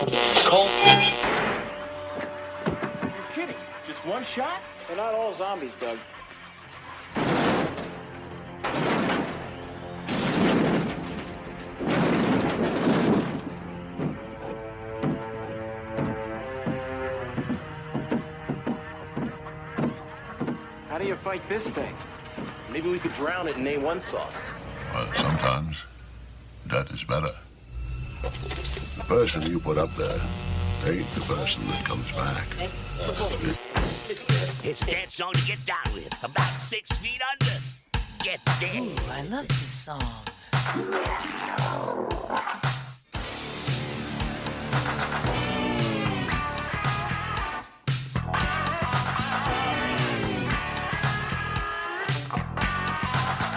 Kidding? Just one shot? They're not all zombies, Doug. How do you fight this thing? Maybe we could drown it in A1 sauce. Well, sometimes that is better. The person you put up there ain't the person that comes back. It's a dance song to get down with. About 6 feet under. Get there. Ooh, I love this song.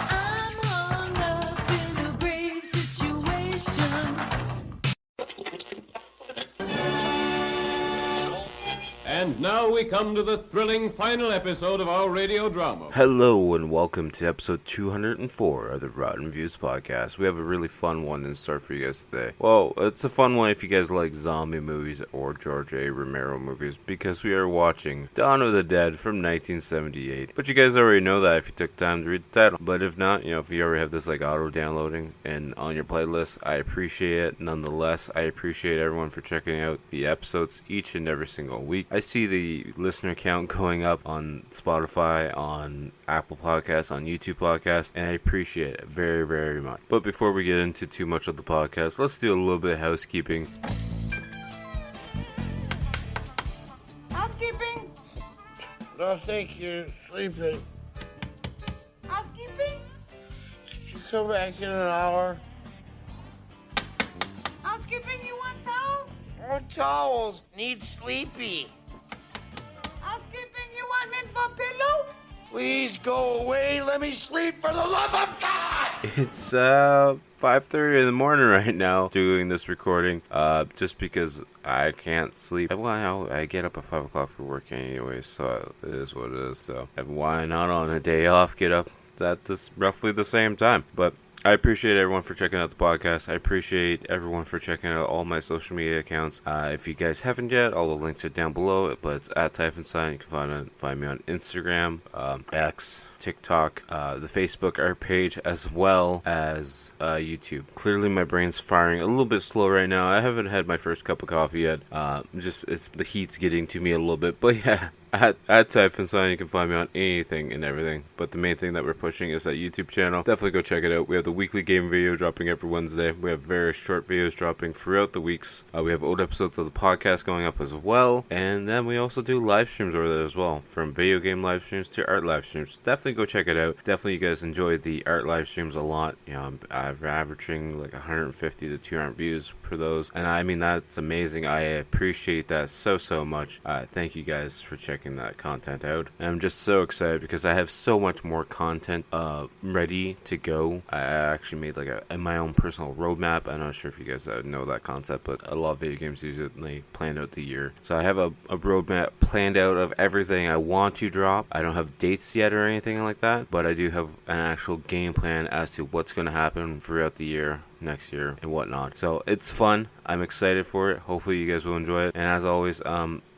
I'm hung up in a grave situation. And now we come to the thrilling final episode of our radio drama. Hello and welcome to episode 204 of the Rotten Views podcast. We have a really fun one in store for you guys today. Well, it's a fun one if you guys like zombie movies or George A. Romero movies, because we are watching Dawn of the Dead from 1978. But you guys already know that if you took time to read the title. But if not, if you already have this like auto downloading and on your playlist, I appreciate it. Nonetheless, I appreciate everyone for checking out the episodes each and every single week. I see the listener count going up on Spotify, on Apple Podcasts, on YouTube Podcasts, and I appreciate it very, very much. But before we get into too much of the podcast, let's do a little bit of housekeeping. Housekeeping? I think you're sleeping. Housekeeping? Could you come back in an hour? Housekeeping, you want towel? More towels. Need sleepy. Housekeeping, you want mint for pillow? Please go away. Let me sleep for the love of God. It's 5:30 in the morning right now doing this recording, just because I can't sleep. Well, I get up at 5 o'clock for work anyway, so it is what it is. So why not on a day off get up at this roughly the same time? But I appreciate everyone for checking out the podcast. I appreciate everyone for checking out all my social media accounts. If you guys haven't yet, all the links are down below, but it's at Typhonsign. You can find me on Instagram, X, TikTok, the Facebook art page, as well as YouTube. Clearly my brain's firing a little bit slow right now. I haven't had my first cup of coffee yet. It's the heat's getting to me a little bit, but yeah. At Typhonsign, you can find me on anything and everything. But the main thing that we're pushing is that YouTube channel. Definitely go check it out. We have the weekly game video dropping every Wednesday. We have various short videos dropping throughout the weeks. We have old episodes of the podcast going up as well. And then we also do live streams over there as well. From video game live streams to art live streams. Definitely go check it out. Definitely you guys enjoy the art live streams a lot. I'm averaging like 150 to 200 views for those. And I mean, that's amazing. I appreciate that so much. Thank you guys for checking that content out. And I'm just so excited because I have so much more content ready to go. I actually made like my own personal roadmap. I'm not sure if you guys know that concept, but a lot of video games usually plan out the year. So I have a roadmap planned out of everything I want to drop. I don't have dates yet or anything like that, but I do have an actual game plan as to what's going to happen throughout the year, next year, and whatnot. So it's fun. I'm excited for it. Hopefully you guys will enjoy it. And as always,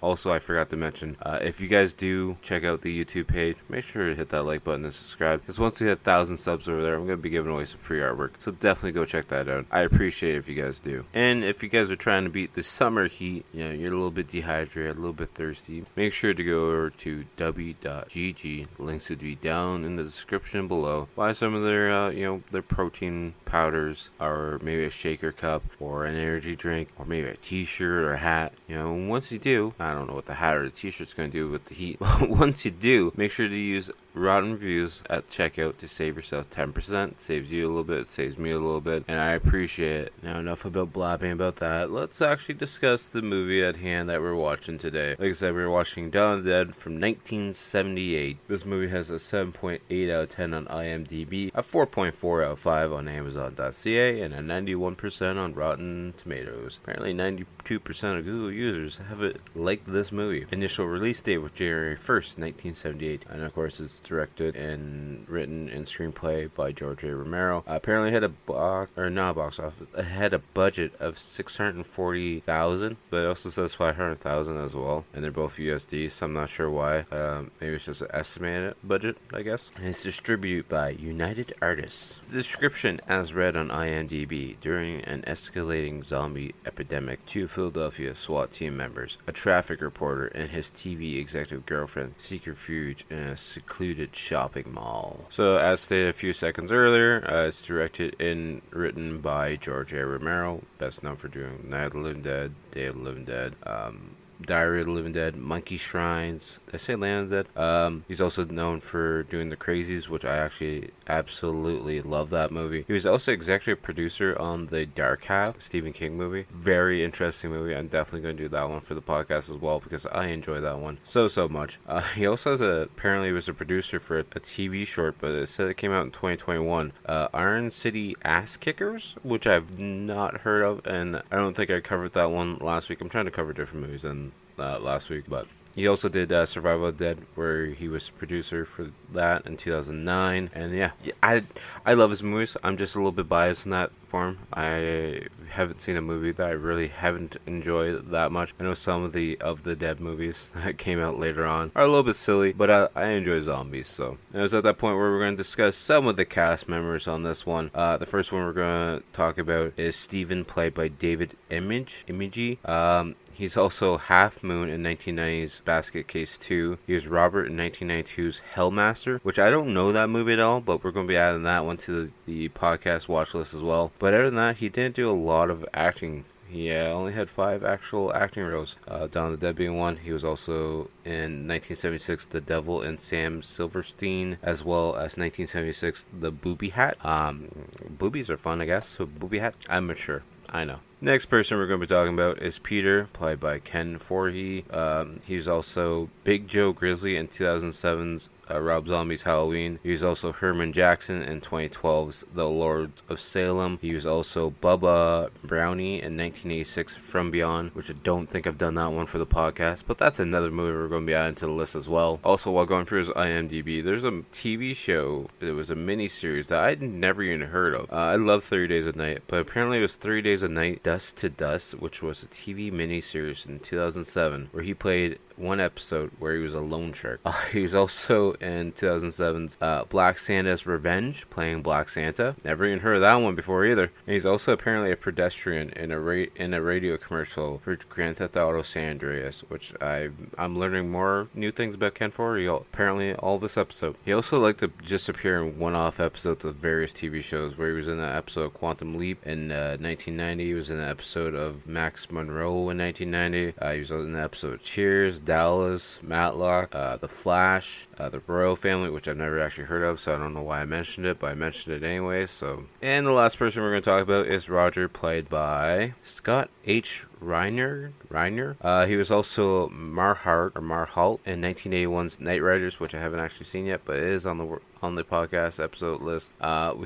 also I forgot to mention, if you guys do check out the YouTube page, make sure to hit that like button and subscribe, because once we hit 1,000 subs over there, I'm going to be giving away some free artwork. So definitely go check that out. I appreciate it if you guys do. And if you guys are trying to beat the summer heat, you're a little bit dehydrated, a little bit thirsty, make sure to go over to w.gg. Links would be down in the description below. Buy some of their their protein powders, or maybe a shaker cup, or an energy drink, or maybe a t-shirt or a hat. Once you do, I don't know what the hat or the t-shirt's going to do with the heat, but once you do, make sure to use Rotten Reviews at checkout to save yourself 10%. Saves you a little bit, saves me a little bit, and I appreciate it. Now, enough about blabbing about that. Let's actually discuss the movie at hand that we're watching today. Like I said, we're watching Dawn of the Dead from 1978. This movie has a 7.8 out of 10 on IMDb, a 4.4 out of 5 on Amazon.ca, Today and a 91% on Rotten Tomatoes. Apparently 92% of Google users have it liked this movie. Initial release date was January 1st, 1978. And of course it's directed and written and screenplay by George A. Romero. Apparently had it had a budget of $640,000, but it also says $500,000 as well. And they're both USD, so I'm not sure why. Maybe it's just an estimated budget, I guess. And it's distributed by United Artists. The description as read on IMDb: during an escalating zombie epidemic, 2 Philadelphia SWAT team members, a traffic reporter, and his TV executive girlfriend seek refuge in a secluded shopping mall. So, as stated a few seconds earlier, it's directed and written by George A. Romero, best known for doing Night of the Living Dead, Day of the Living Dead, Diary of the Living Dead, Monkey Shrines. Did I say Land of the Dead? He's also known for doing The Crazies, which I actually absolutely love that movie. He was also executive producer on the Dark Half, Stephen King movie. Very interesting movie. I'm definitely going to do that one for the podcast as well because I enjoy that one so much. He also has apparently was a producer for a TV short, but it said it came out in 2021. Iron City Ass Kickers, which I've not heard of, and I don't think I covered that one last week. I'm trying to cover different movies than last week, but he also did Survival of the Dead, where he was producer for that in 2009. And yeah, I love his movies. I'm just a little bit biased in that form. I haven't seen a movie that I really haven't enjoyed that much. I know some of the Dead movies that came out later on are a little bit silly, but I enjoy zombies. So it was at that point where we're going to discuss some of the cast members on this one. The first one we're going to talk about is Steven, played by David Imigi. He's also Half Moon in 1990's Basket Case 2. He was Robert in 1992's Hellmaster, which I don't know that movie at all, but we're going to be adding that one to the podcast watch list as well. But other than that, he didn't do a lot of acting. He only had 5 actual acting roles, Dawn of the Dead being one. He was also in 1976, The Devil and Sam Silverstein, as well as 1976, The Booby Hat. Boobies are fun, I guess, so Booby Hat, I'm mature, I know. Next person we're going to be talking about is Peter, played by Ken Foree. He's also Big Joe Grizzly in 2007's Rob Zombie's Halloween. He was also Herman Jackson in 2012's The Lord of Salem. He was also Bubba Brownie in 1986 From Beyond, which I don't think I've done that one for the podcast, but that's another movie we're going to be adding to the list as well. Also, while going through his IMDb, there's a TV show. It was a mini-series that I'd never even heard of. I love 30 Days of Night, but apparently it was 3 Days of Night Dust to Dust, which was a TV miniseries in 2007, where he played one episode where he was a loan shark. He was also in 2007's Black Santa's Revenge, playing Black Santa. Never even heard of that one before either. And he's also apparently a pedestrian in a radio commercial for Grand Theft Auto San Andreas, which I'm learning more new things about Ken Foree apparently all this episode. He also liked to just appear in one-off episodes of various TV shows, where he was in that episode of Quantum Leap in 1990. He was in an episode of Max Monroe in 1990. He was in the episode of Cheers, Dallas, Matlock, The Flash, The Royal Family, which I've never actually heard of, so I don't know why I mentioned it, but I mentioned it anyway. So, and the last person we're going to talk about is Roger, played by Scott H. Reiner. He was also Marhalt in 1981's Night Riders, which I haven't actually seen yet, but it is on the podcast episode list.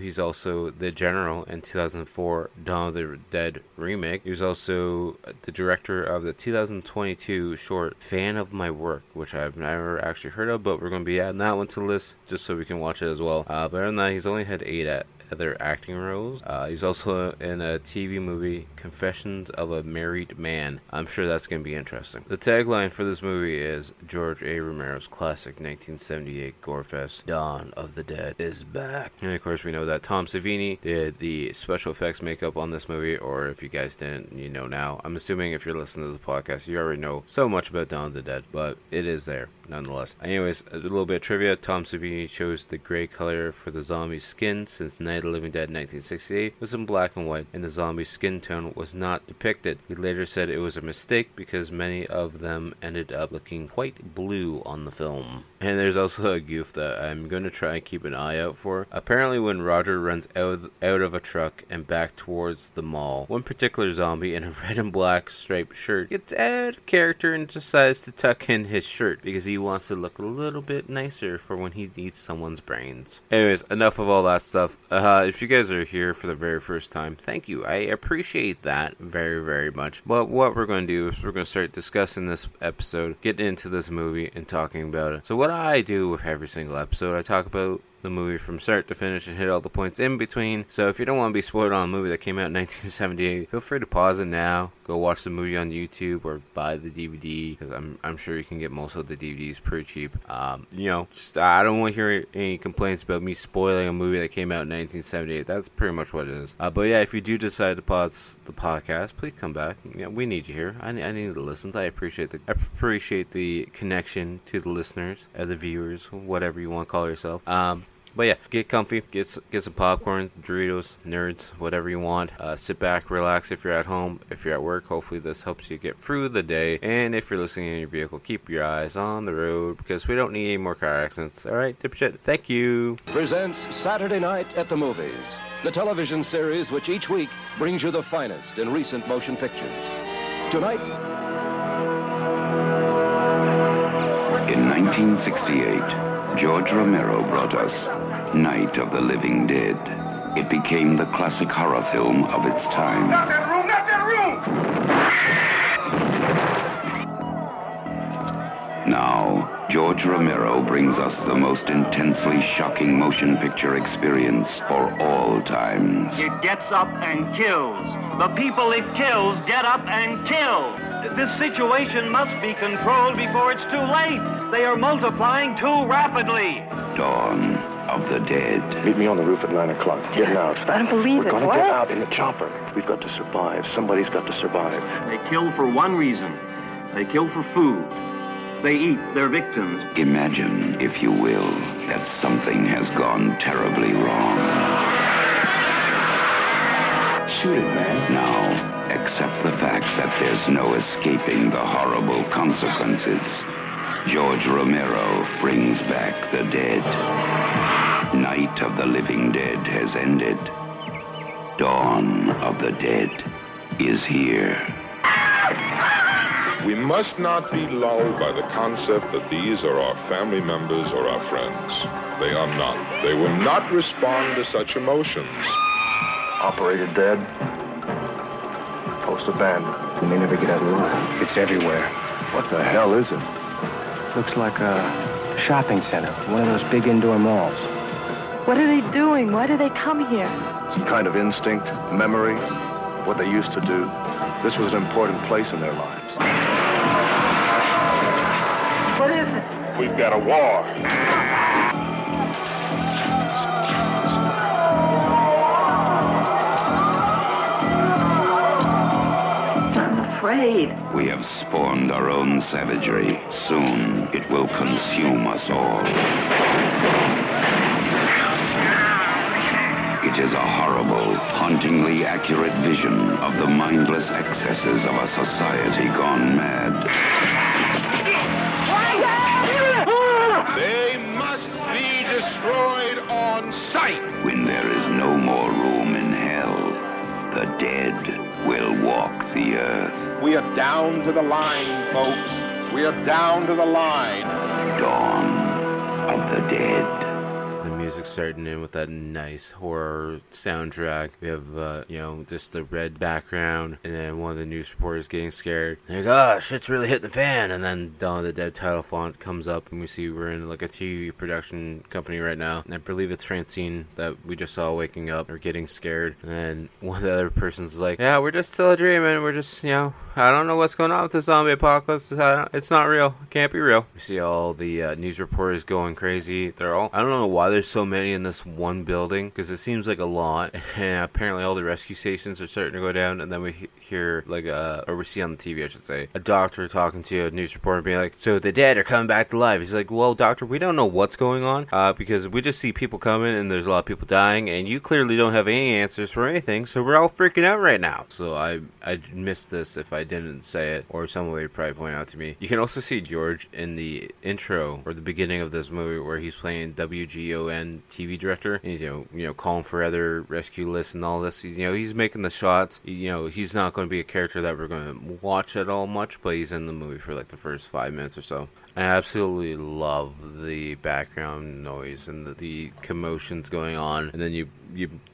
He's also the General in 2004 Dawn of the Dead remake. He was also the director of the 2022 short Fan of My Work, which I've never actually heard of, but we're going to be adding that one to the list just so we can watch it as well. But other than that, he's only had 8 other acting roles. He's also in a TV movie, Confessions of a Married Man. I'm sure that's going to be interesting. The tagline for this movie is George A. Romero's classic 1978 gorefest, Dawn of the Dead is back. And of course, we know that Tom Savini did the special effects makeup on this movie, or if you guys didn't, you know now. I'm assuming if you're listening to the podcast, you already know so much about Dawn of the Dead, but it is there nonetheless. Anyways, a little bit of trivia. Tom Savini chose the gray color for the zombie's skin, since Night of the Living Dead 1968 was in black and white, and the zombie's skin tone was not depicted. He later said it was a mistake because many of them ended up looking quite blue on the film. And there's also a goof that I'm going to try and keep an eye out for. Apparently, when Roger runs out of a truck and back towards the mall, one particular zombie in a red and black striped shirt gets out of character and decides to tuck in his shirt because he wants to look a little bit nicer for when he eats someone's brains. Anyways, enough of all that stuff. if you guys are here for the very first time, thank you. I appreciate that very, very much. But what we're going to do is we're going to start discussing this episode, getting into this movie, and talking about it. So what I do with every single episode, I talk about the movie from start to finish and hit all the points in between. So if you don't want to be spoiled on a movie that came out in 1978, feel free to pause it now, go watch the movie on YouTube or buy the DVD, because I'm sure you can get most of the DVDs pretty cheap. Just I don't want to hear any complaints about me spoiling a movie that came out in 1978. That's pretty much what it is. But yeah, if you do decide to pause the podcast, please come back. We need you here. I need the listens. I appreciate the connection to the listeners, the viewers, whatever you want to call yourself. But yeah, get comfy, get some popcorn, Doritos, Nerds, whatever you want. Sit back, relax if you're at home. If you're at work, hopefully this helps you get through the day. And if you're listening in your vehicle, keep your eyes on the road, because we don't need any more car accidents. Alright, dipshit, thank you. Presents Saturday Night at the Movies, the television series which each week brings you the finest in recent motion pictures. Tonight, in 1968, George Romero brought us Night of the Living Dead. It became the classic horror film of its time. Not that room! Not that room! Now, George Romero brings us the most intensely shocking motion picture experience for all times. It gets up and kills. The people it kills get up and kill. This situation must be controlled before it's too late. They are multiplying too rapidly. Dawn of the Dead. Meet me on the roof at 9 o'clock. Get out. I don't believe We're it. gonna What? get out in the chopper. We've got to survive. Somebody's got to survive. They kill for one reason. They kill for food. They eat their victims. Imagine, if you will, that something has gone terribly wrong. Shoot it, man. Now, accept the fact that there's no escaping the horrible consequences. George Romero brings back the dead. Night of the Living Dead has ended. Dawn of the Dead is here. We must not be lulled by the concept that these are our family members or our friends. They are not. They will not respond to such emotions. Operator dead. Post abandoned. We may never get out alive. It's everywhere. What the hell is it? Looks like a shopping center, one of those big indoor malls. What are they doing? Why do they come here? Some kind of instinct, memory, what they used to do. This was an important place in their lives. What is it? We've got a war. I'm afraid. We have spawned our own savagery. Soon, it will consume us all. It is a horrible, hauntingly accurate vision of the mindless excesses of a society gone mad. They must be destroyed on sight. When there is no more room in hell, the dead will walk the earth. We are down to the line, folks. We are down to the line. Dawn of the Dead. The music starting in with that nice horror soundtrack. We have, just the red background, and then one of the news reporters getting scared. Like, oh, shit's really hitting the fan. And then Dawn of the Dead title font comes up, and we see we're in like a TV production company right now. And I believe it's Francine that we just saw waking up or getting scared. And then one of the other persons is like, yeah, we're just still dreaming. We're just, I don't know what's going on with the zombie apocalypse. It's not real. It can't be real. We see all the news reporters going crazy. I don't know why there's so many in this one building, because it seems like a lot. And apparently all the rescue stations are starting to go down. And then we hear or we see on the TV, I should say, a doctor talking to a news reporter being like, so the dead are coming back to life. He's like, well, doctor, we don't know what's going on, because we just see people coming and there's a lot of people dying, and you clearly don't have any answers for anything, so we're all freaking out right now. So I'd miss this if I didn't say it, or someone would probably point out to me. You can also see George in the intro or the beginning of this movie where he's playing WGON and TV director. And he's calling for other rescue lists and all this. He's making the shots. He's not going to be a character that we're going to watch at all much, but he's in the movie for like the first 5 minutes or so. I absolutely love the background noise and the commotions going on, and then you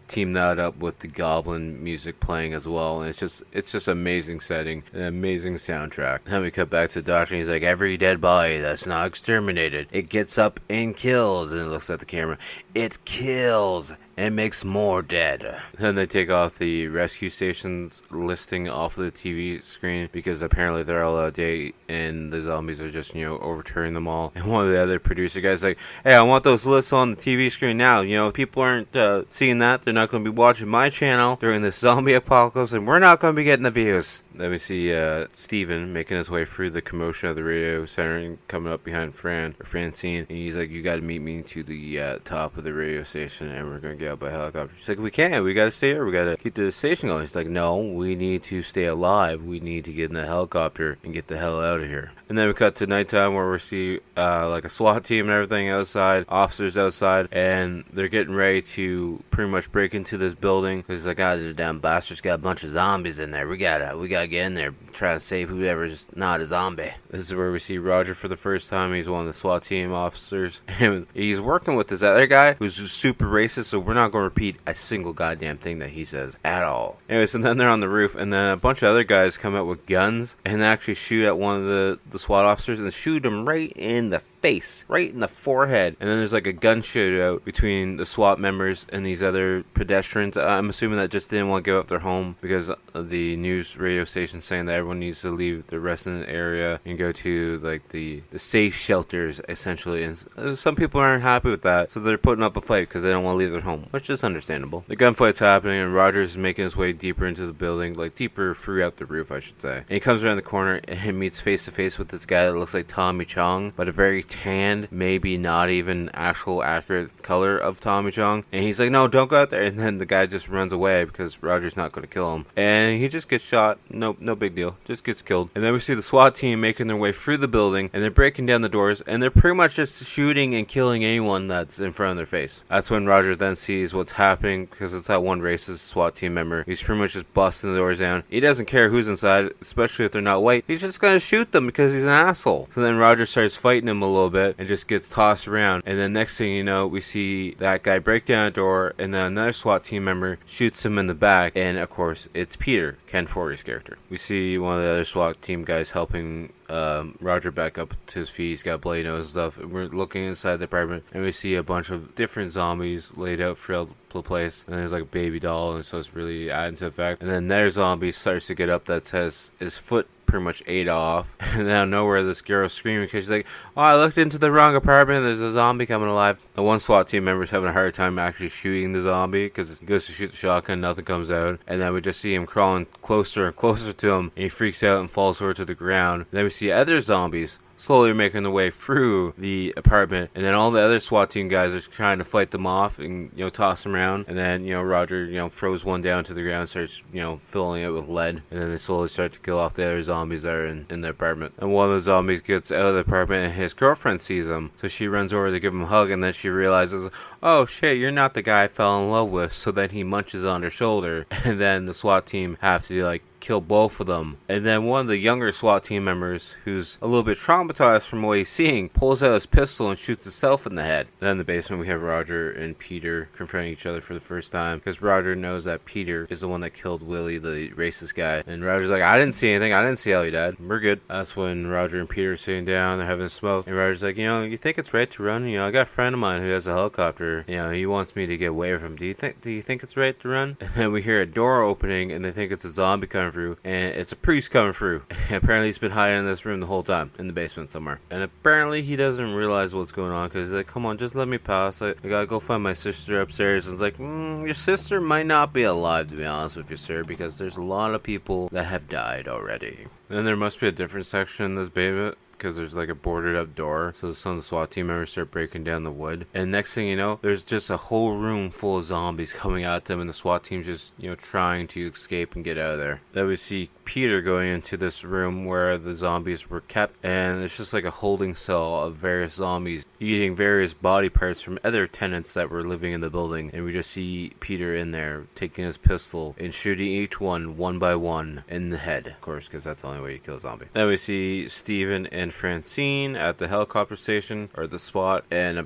team that up with the goblin music playing as well, and it's just amazing setting, an amazing soundtrack. Then we cut back to the doctor, and he's like, every dead body that's not exterminated, it gets up and kills, and it looks at the camera, it kills and makes more dead. Then they take off the rescue stations listing off of the TV screen because apparently they're all out of date and the zombies are just overturning them all. And one of the other producer guys like, hey, I want those lists on the TV screen now. If people aren't seeing that, they're not going to be watching my channel during this zombie apocalypse, and we're not going to be getting the views. Then we see Steven making his way through the commotion of the radio center and coming up behind Francine, and he's like, you got to meet me to the top of the radio station, and we're going to get out by helicopter. She's like, we can't, we got to stay here, we got to keep the station going. He's like, no, we need to stay alive, we need to get in the helicopter and get the hell out of here. And then we cut to nighttime where we see like a SWAT team and everything outside, officers outside, and they're getting ready to pretty much break into this building because like, the damn bastards got a bunch of zombies in there. We gotta get in there, try to save whoever's not a zombie. This is where we see Roger for the first time. He's one of the SWAT team officers, and he's working with this other guy who's super racist, so we're not going to repeat a single goddamn thing that he says at all. Anyways, and then they're on the roof, and then a bunch of other guys come out with guns and actually shoot at one of the SWAT officers and shoot him right in the face, right in the forehead. And then there's like a gun shootout between the SWAT members and these other pedestrians. I'm assuming that just didn't want to give up their home because the news radio station saying that everyone needs to leave the resident area and go to like the safe shelters essentially. And some people aren't happy with that, so they're putting up a fight because they don't want to leave their home, which is understandable. The gunfight's happening and Rogers is making his way deeper into the building, like deeper throughout the roof, I should say. And he comes around the corner and he meets face to face with this guy that looks like Tommy Chong, but a very tanned, maybe not even actual accurate color of Tommy Chong. And he's like, no, don't go out there. And then the guy just runs away because Roger's not going to kill him. And he just gets shot. No big deal. Just gets killed. And then we see the SWAT team making their way through the building, and they're breaking down the doors, and they're pretty much just shooting and killing anyone that's in front of their face. That's when Roger then sees what's happening because it's that one racist SWAT team member. He's pretty much just busting the doors down. He doesn't care who's inside, especially if they're not white. He's just going to shoot them because he's an asshole. So then Roger starts fighting him a little bit and just gets tossed around. And then next thing you know, we see that guy break down a door, and then another SWAT team member shoots him in the back. And of course, it's Peter, Ken Forey's character. We see one of the other SWAT team guys helping Roger back up to his feet. He's got bloody nose and stuff. We're looking inside the apartment, and we see a bunch of different zombies laid out throughout the place. And there's like a baby doll, and so it's really adding to the fact. And then their zombie starts to get up that says his foot pretty much ate off. And out of nowhere, this girl's screaming because she's like, oh, I looked into the wrong apartment, there's a zombie coming alive. The one SWAT team member is having a hard time actually shooting the zombie because he goes to shoot the shotgun, nothing comes out. And then we just see him crawling closer and closer to him, and he freaks out and falls over to the ground. And then we see other zombies slowly making their way through the apartment, and then all the other SWAT team guys are trying to fight them off and toss them around. And then Roger throws one down to the ground, starts filling it with lead, and then they slowly start to kill off the other zombies that are in the apartment. And one of the zombies gets out of the apartment, and his girlfriend sees him, so she runs over to give him a hug, and then she realizes, oh shit, you're not the guy I fell in love with. So then he munches on her shoulder, and then the SWAT team have to kill both of them. And then one of the younger SWAT team members, who's a little bit traumatized from what he's seeing, pulls out his pistol and shoots himself in the head. Then in the basement we have Roger and Peter confronting each other for the first time because Roger knows that Peter is the one that killed Willie, the racist guy. And Roger's like, I didn't see anything, I didn't see how he died, we're good. That's when Roger and Peter are sitting down, they're having a smoke, and Roger's like, you think it's right to run? I got a friend of mine who has a helicopter, he wants me to get away from him. Do you think it's right to run? And then we hear a door opening, and they think it's a zombie coming through, and it's a priest coming through. Apparently he's been hiding in this room the whole time, in the basement somewhere. And apparently he doesn't realize what's going on because he's like, come on, just let me pass. I gotta go find my sister upstairs. And it's like, your sister might not be alive, to be honest with you, sir, because there's a lot of people that have died already. And there must be a different section in this basement because there's like a boarded up door, so some of the SWAT team members start breaking down the wood, and next thing you know, there's just a whole room full of zombies coming at them, and the SWAT team just trying to escape and get out of there. Then we see Peter going into this room where the zombies were kept, and it's just like a holding cell of various zombies eating various body parts from other tenants that were living in the building. And we just see Peter in there taking his pistol and shooting each one by one in the head, of course, because that's the only way you kill a zombie. Then we see Steven and Francine at the helicopter station, or the spot, and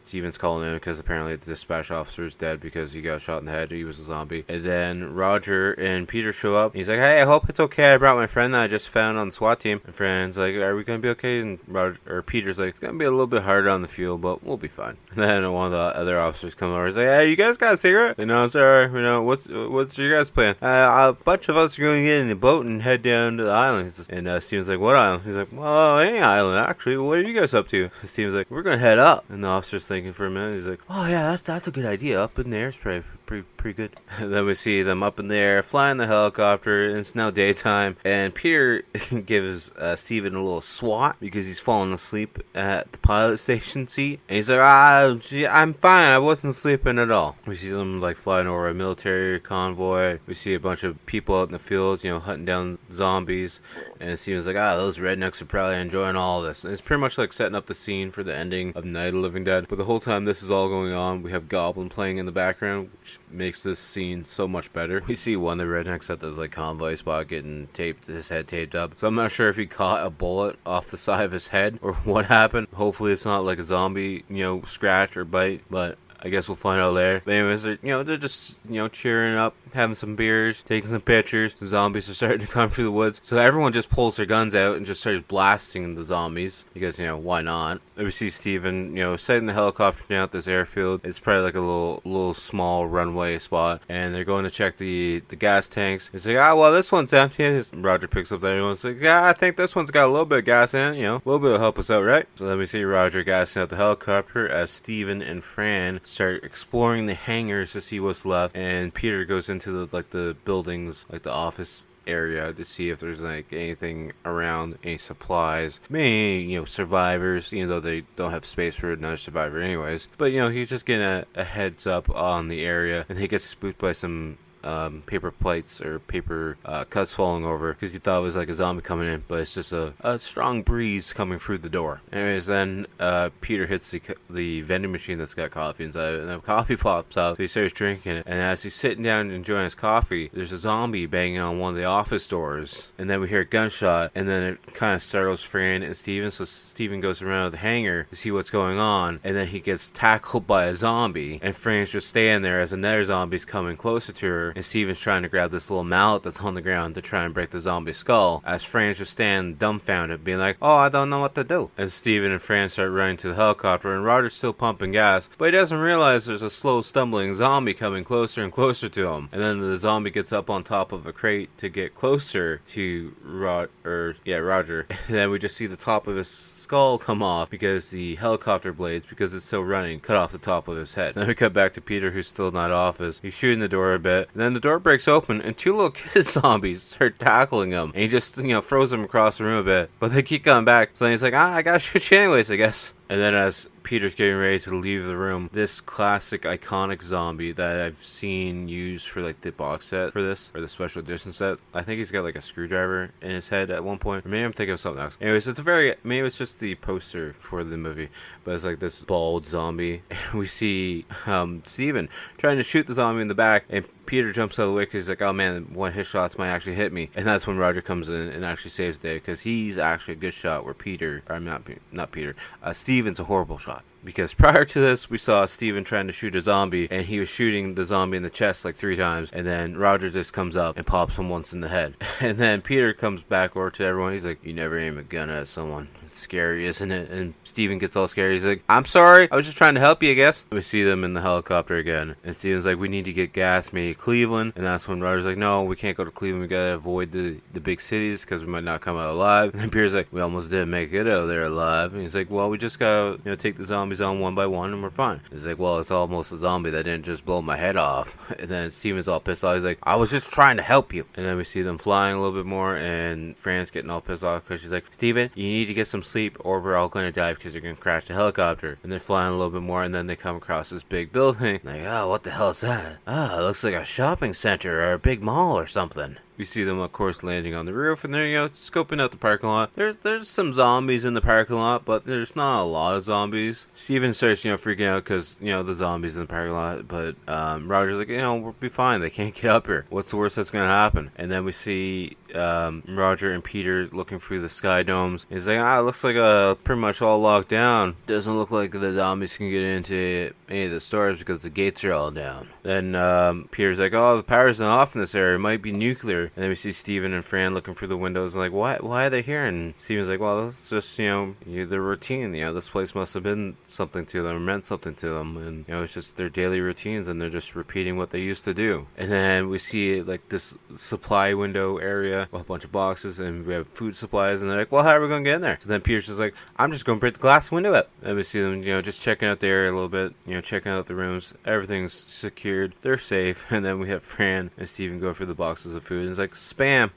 Steven's calling in because apparently the dispatch officer is dead because he got shot in the head. He was a zombie. And then Roger and Peter show up. He's like, hey, I hope it's okay. I brought my friend that I just found on the SWAT team. And friend's like, are we going to be okay? And Peter's like, it's going to be a little bit harder on the field, but we'll be fine. And then one of the other officers comes over. He's like, hey, you guys got a cigarette? No, sir. What's your guys' plan? A bunch of us are going to get in the boat and head down to the island. And Steven's like, what island? He's like, well, any island, actually. What are you guys up to? And Steven's like, we're going to head up. And the officer's thinking for a minute. He's like, oh yeah, that's a good idea. Up in the air is pretty good. And then we see them up in the air flying the helicopter, and it's now daytime, and Peter gives Steven a little swat because he's falling asleep at the pilot station seat, and he's like, I'm fine, I wasn't sleeping at all. We see them like flying over a military convoy. We see a bunch of people out in the fields, hunting down zombies, and Steven's like, those rednecks are probably enjoying all this. And it's pretty much like setting up the scene for the ending of Night of the Living Dead. But the whole time this is all going on, we have Goblin playing in the background, which makes this scene so much better. We see one of the rednecks at this like convoy spot getting his head taped up. So I'm not sure if he caught a bullet off the side of his head or what happened. Hopefully it's not like a zombie, scratch or bite, but I guess we'll find out later. But anyways, they're just, cheering up, having some beers, taking some pictures. The zombies are starting to come through the woods. So everyone just pulls their guns out and just starts blasting the zombies. Because, why not? And we see Steven, setting the helicopter down at this airfield. It's probably like a little small runway spot. And they're going to check the gas tanks. It's like, well, this one's empty. Roger picks up the other one. It's like, I think this one's got a little bit of gas in it, a little bit will help us out, right? So then we see Roger gassing out the helicopter as Steven and Fran start exploring the hangars to see what's left, and Peter goes into the buildings, like the office area, to see if there's like anything around, any supplies, maybe survivors, even though they don't have space for another survivor anyways. But he's just getting a heads up on the area, and he gets spooked by some paper plates or paper cuts falling over because he thought it was like a zombie coming in, but it's just a strong breeze coming through the door. Anyways, then Peter hits the vending machine that's got coffee inside it, and the coffee pops out, so he starts drinking it. And as he's sitting down enjoying his coffee, there's a zombie banging on one of the office doors, and then we hear a gunshot, and then it kind of startles Fran and Steven. So Steven goes around the hangar to see what's going on, and then he gets tackled by a zombie, and Fran's just standing there as another zombie's coming closer to her. And Steven's trying to grab this little mallet that's on the ground to try and break the zombie's skull, as Fran's just standing dumbfounded, being like, I don't know what to do. And Steven and Fran start running to the helicopter, and Roger's still pumping gas, but he doesn't realize there's a slow stumbling zombie coming closer and closer to him. And then the zombie gets up on top of a crate to get closer to Roger. And then we just see the top of his skull come off because the helicopter blades, because it's still running, cut off the top of his head. Then we cut back to Peter, who's still in that office. He's shooting the door a bit, and then the door breaks open, and two little kid zombies start tackling him, and he just throws them across the room a bit, but they keep coming back. So then he's like, I gotta shoot you anyways, I guess. And then as Peter's getting ready to leave the room, this classic iconic zombie that I've seen used for like the box set for this, or the special edition set. I think he's got like a screwdriver in his head at one point. Or maybe I'm thinking of something else. Anyways, maybe it's just the poster for the movie, but it's like this bald zombie. We see Steven trying to shoot the zombie in the back, and Peter jumps out of the way because he's like, oh man, one of his shots might actually hit me. And that's when Roger comes in and actually saves the day, because he's actually a good shot, where Steven's a horrible shot. Because prior to this, we saw Steven trying to shoot a zombie, and he was shooting the zombie in the chest like 3 times, and then Roger just comes up and pops him once in the head. And then Peter comes back over to everyone. He's like, you never aim a gun at someone. It's scary, isn't it? And Steven gets all scared. He's like, I'm sorry, I was just trying to help you, I guess. We see them in the helicopter again, and Steven's like, we need to get gas, maybe Cleveland. And that's when Roger's like, no, we can't go to Cleveland. We gotta avoid the big cities because we might not come out alive. And then Peter's like, we almost didn't make it out there alive. And he's like, well, we just gotta take the zombies on one by one and we're fine. He's like, well, it's almost a zombie that didn't just blow my head off. And then Steven's all pissed off. He's like, I was just trying to help you. And then we see them flying a little bit more, and Fran's getting all pissed off because she's like, Steven, you need to get some sleep or we're all going to die because you're going to crash the helicopter. And they're flying a little bit more, and then they come across this big building. Like, what the hell is that? It looks like a shopping center or a big mall or something. We see them, of course, landing on the roof, and they're, scoping out the parking lot. There's some zombies in the parking lot, but there's not a lot of zombies. Steven starts, freaking out because, the zombies in the parking lot, but Roger's like, we'll be fine. They can't get up here. What's the worst that's going to happen? And then we see Roger and Peter looking through the sky domes. He's like, it looks like pretty much all locked down. Doesn't look like the zombies can get into any of the stores because the gates are all down. Then Peter's like, the power's not off in this area. It might be nuclear. And then we see Steven and Fran looking through the windows like, why are they here? And Steven's like, well, that's just, their routine. This place must have been something to them, or meant something to them. And, it's just their daily routines, and they're just repeating what they used to do. And then we see, like, this supply window area with a bunch of boxes, and we have food supplies, and they're like, well, how are we going to get in there? So then Peter's just like, I'm just going to break the glass window up. And we see them, just checking out the area a little bit, checking out the rooms. Everything's secured. They're safe. And then we have Fran and Steven go for the boxes of food, and it's like, spam.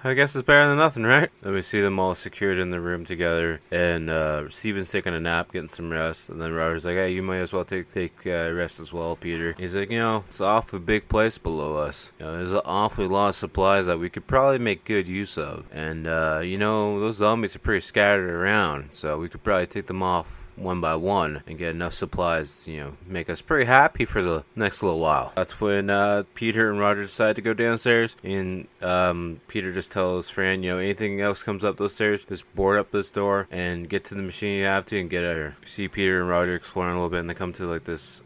I guess it's better than nothing, right? Then we see them all secured in the room together, and Steven's taking a nap, getting some rest, and then Roger's like, hey, you might as well take rest as well, Peter. He's like, it's an awfully big place below us. There's an awfully lot of supplies that we could probably make good use of, and those zombies are pretty scattered around, so we could probably take them off one by one and get enough supplies, make us pretty happy for the next little while. That's when Peter and Roger decide to go downstairs, and Peter just tells Fran, anything else comes up those stairs, just board up this door and get to the machine you have to and get out of here. You see Peter and Roger exploring a little bit, and they come to like this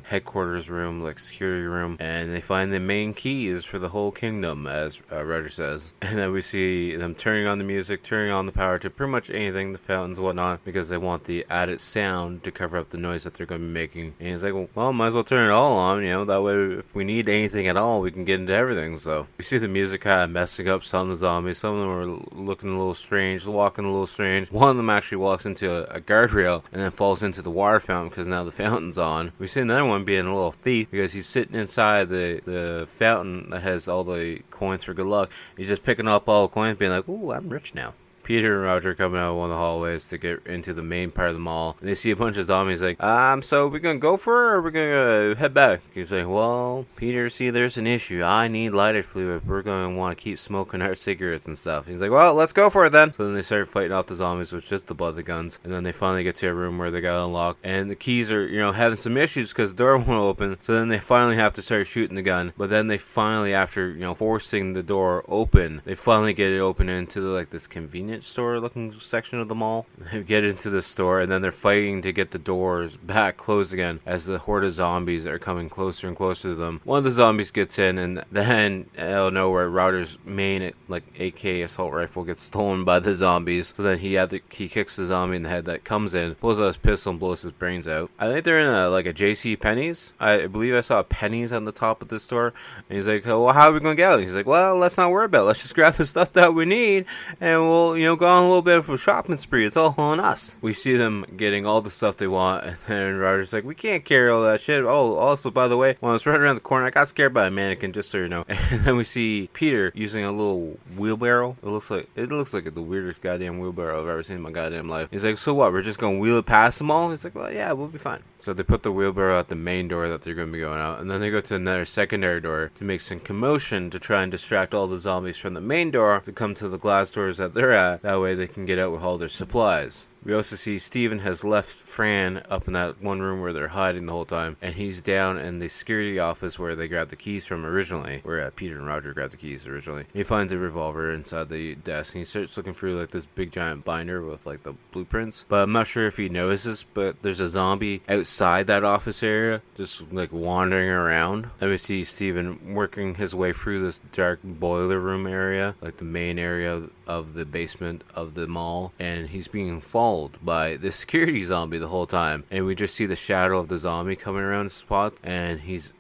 headquarters room, like security room, and they find the main keys for the whole kingdom, as Roger says. And then we see them turning on the music, turning on the power to pretty much anything, the fountains and whatnot, because they want the added sound to cover up the noise that they're going to be making. And he's like, well, might as well turn it all on, that way if we need anything at all, we can get into everything. So we see the music kind of messing up some of the zombies. Some of them are looking a little strange, walking a little strange. One of them actually walks into a guardrail and then falls into the water fountain because now the fountain's on. We see another one being a little thief because he's sitting inside the fountain that has all the coins for good luck. He's just picking up all the coins, being like, ooh, I'm rich now. Peter and Roger coming out of one of the hallways to get into the main part of the mall. And they see a bunch of zombies like, so we're going to go for it or we're going to head back? He's like, well, Peter, see, there's an issue. I need lighter fluid. We're going to want to keep smoking our cigarettes and stuff. He's like, well, let's go for it then. So then they start fighting off the zombies with just the butt of the guns. And then they finally get to a room where they got unlocked. And the keys are, having some issues because the door won't open. So then they finally have to start shooting the gun. But then they finally, after, forcing the door open, they finally get it open into this convenience store looking section of the mall. They get into the store, and then they're fighting to get the doors back closed again as the horde of zombies are coming closer and closer to them. One of the zombies gets in, and then out of nowhere, Roger's main AK assault rifle gets stolen by the zombies. So then he kicks the zombie in the head that comes in, pulls out his pistol and blows his brains out. I think they're in a J.C. Penney's. I believe I saw Penny's on the top of the store, and he's like, well, how are we gonna get out? He's like, well, let's not worry about it. Let's just grab the stuff that we need, and we'll go on a little bit of a shopping spree. It's all on us. We see them getting all the stuff they want, and then Roger's like, we can't carry all that shit. Oh, also, by the way, when I was running around the corner, I got scared by a mannequin, just so you know. And then we see Peter using a little wheelbarrow. It looks like the weirdest goddamn wheelbarrow I've ever seen in my goddamn life. He's like, so what? We're just gonna wheel it past them all? He's like, well, yeah, we'll be fine. So they put the wheelbarrow at the main door that they're gonna be going out, and then they go to another secondary door to make some commotion to try and distract all the zombies from the main door to come to the glass doors that they're at. That way they can get out with all their supplies. We also see Steven has left Fran up in that one room where they're hiding the whole time, and he's down in the security office where they grabbed the keys from originally, where Peter and Roger grabbed the keys originally. He finds a revolver inside the desk, and he starts looking through this big giant binder with the blueprints. But I'm not sure if he notices, but there's a zombie outside that office area, just wandering around. And we see Steven working his way through this dark boiler room area, the main area of the basement of the mall, and he's being followed by the security zombie the whole time. And we just see the shadow of the zombie coming around the spot, and he's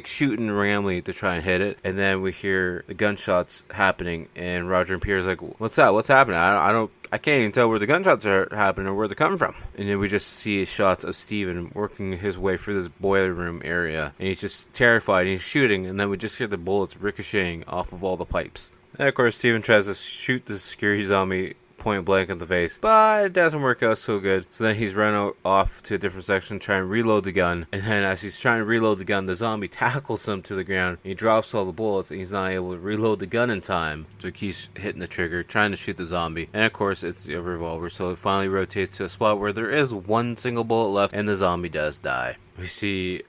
shooting randomly to try and hit it. And then we hear the gunshots happening, and Roger and Peter's like, what's that? What's happening? I can't even tell where the gunshots are happening or where they're coming from. And then we just see shots of Steven working his way through this boiler room area, and he's just terrified, and he's shooting, and then we just hear the bullets ricocheting off of all the pipes. And of course, Steven tries to shoot the security zombie point blank in the face, but it doesn't work out so good. So then he's run off to a different section, trying to reload the gun. And then as he's trying to reload the gun, the zombie tackles him to the ground. He drops all the bullets, and he's not able to reload the gun in time. So he keeps hitting the trigger, trying to shoot the zombie. And of course, it's a revolver, so it finally rotates to a spot where there is one single bullet left, and the zombie does die. We see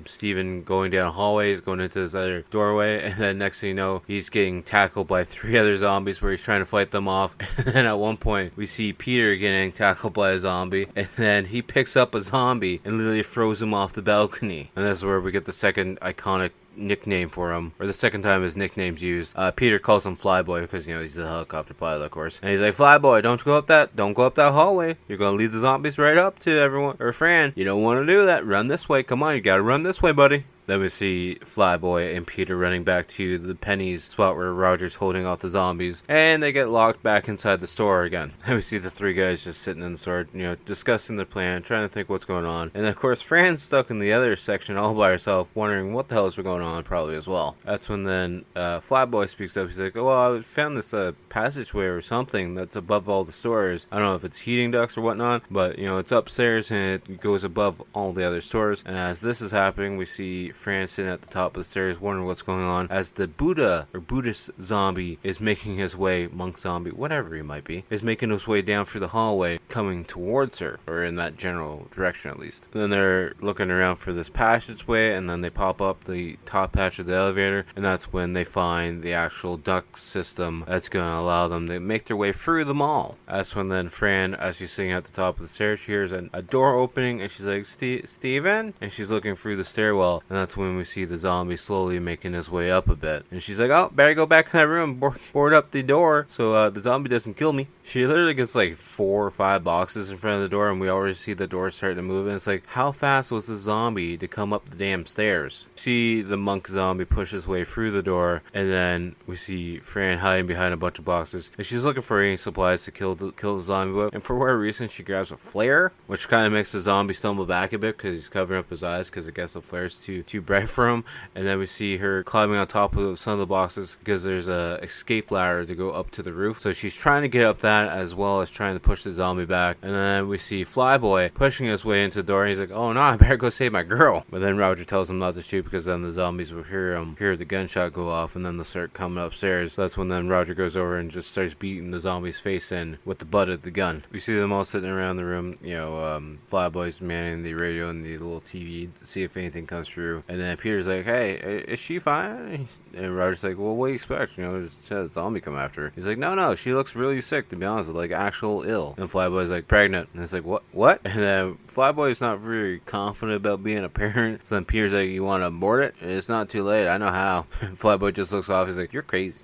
Steven going down hallways, going into this other doorway, and then next thing you know, he's getting tackled by 3 other zombies where he's trying to fight them off. And then at one point, we see Peter getting tackled by a zombie, and then he picks up a zombie and literally throws him off the balcony. And that's where we get the second iconic nickname for him, or the second time his nickname's used. Peter calls him Flyboy because, you know, he's a helicopter pilot, of course. And he's like, Flyboy, don't go up that hallway. You're gonna lead the zombies right up to everyone, or Fran. You don't want to do that. Run this way. Come on, you gotta run this way, buddy. Then we see Flyboy and Peter running back to the Penny's spot where Roger's holding off the zombies, and they get locked back inside the store again. And we see the 3 guys just sitting in the store, you know, discussing the plan, trying to think what's going on. And of course, Fran's stuck in the other section all by herself, wondering what the hell is going on, probably as well. That's when then Flyboy speaks up. He's like, oh, well, I found this passageway or something that's above all the stores. I don't know if it's heating ducts or whatnot, but, you know, it's upstairs and it goes above all the other stores. And as this is happening, we see Fran sitting at the top of the stairs wondering what's going on as the Buddha or Buddhist zombie is making his way, monk zombie, whatever he might be, is making his way down through the hallway coming towards her, or in that general direction at least. And then they're looking around for this passageway, and then they pop up the top hatch of the elevator, and that's when they find the actual duct system that's going to allow them to make their way through the mall. That's when then Fran, as she's sitting at the top of the stairs, she hears a door opening, and she's like, Steven? And she's looking through the stairwell, and that's when we see the zombie slowly making his way up a bit. And she's like, oh, better go back in that room, board up the door so the zombie doesn't kill me. She literally gets like 4 or 5 boxes in front of the door, and we already see the door starting to move, and it's like, how fast was the zombie to come up the damn stairs? See the monk zombie push his way through the door, and then we see Fran hiding behind a bunch of boxes, and she's looking for any supplies to kill the zombie with, and for whatever reason she grabs a flare, which kind of makes the zombie stumble back a bit because he's covering up his eyes because I guess the flare's too bright for him. And then we see her climbing on top of some of the boxes because there's a escape ladder to go up to the roof, so she's trying to get up that as well as trying to push the zombie back. And then we see Flyboy pushing his way into the door, and he's like, oh no, I better go save my girl. But then Roger tells him not to shoot because then the zombies will hear the gunshot go off, and then they'll start coming upstairs. So that's when then Roger goes over and just starts beating the zombie's face in with the butt of the gun. We see them all sitting around the room, you know, Flyboy's manning the radio and the little TV to see if anything comes through, and then Peter's like, hey, is she fine? And Roger's like, well, what do you expect? You know, there's a zombie come after her. He's like, no, she looks really sick, to be honest, with like actual ill. And Flyboy's like, pregnant. And it's like, what? And then Flyboy's not very confident about being a parent. So then Peter's like, you want to abort it? It's not too late. I know how. Flyboy just looks off. He's like, you're crazy,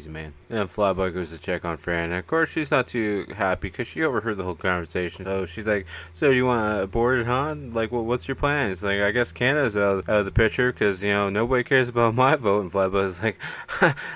man. And then Flyboy goes to check on Fran. And of course, she's not too happy because she overheard the whole conversation. So she's like, so you want to abort it, huh? Like, what's your plan? It's like, I guess Canada's out of the picture because, you know, nobody cares about my vote. And Flyboy's like,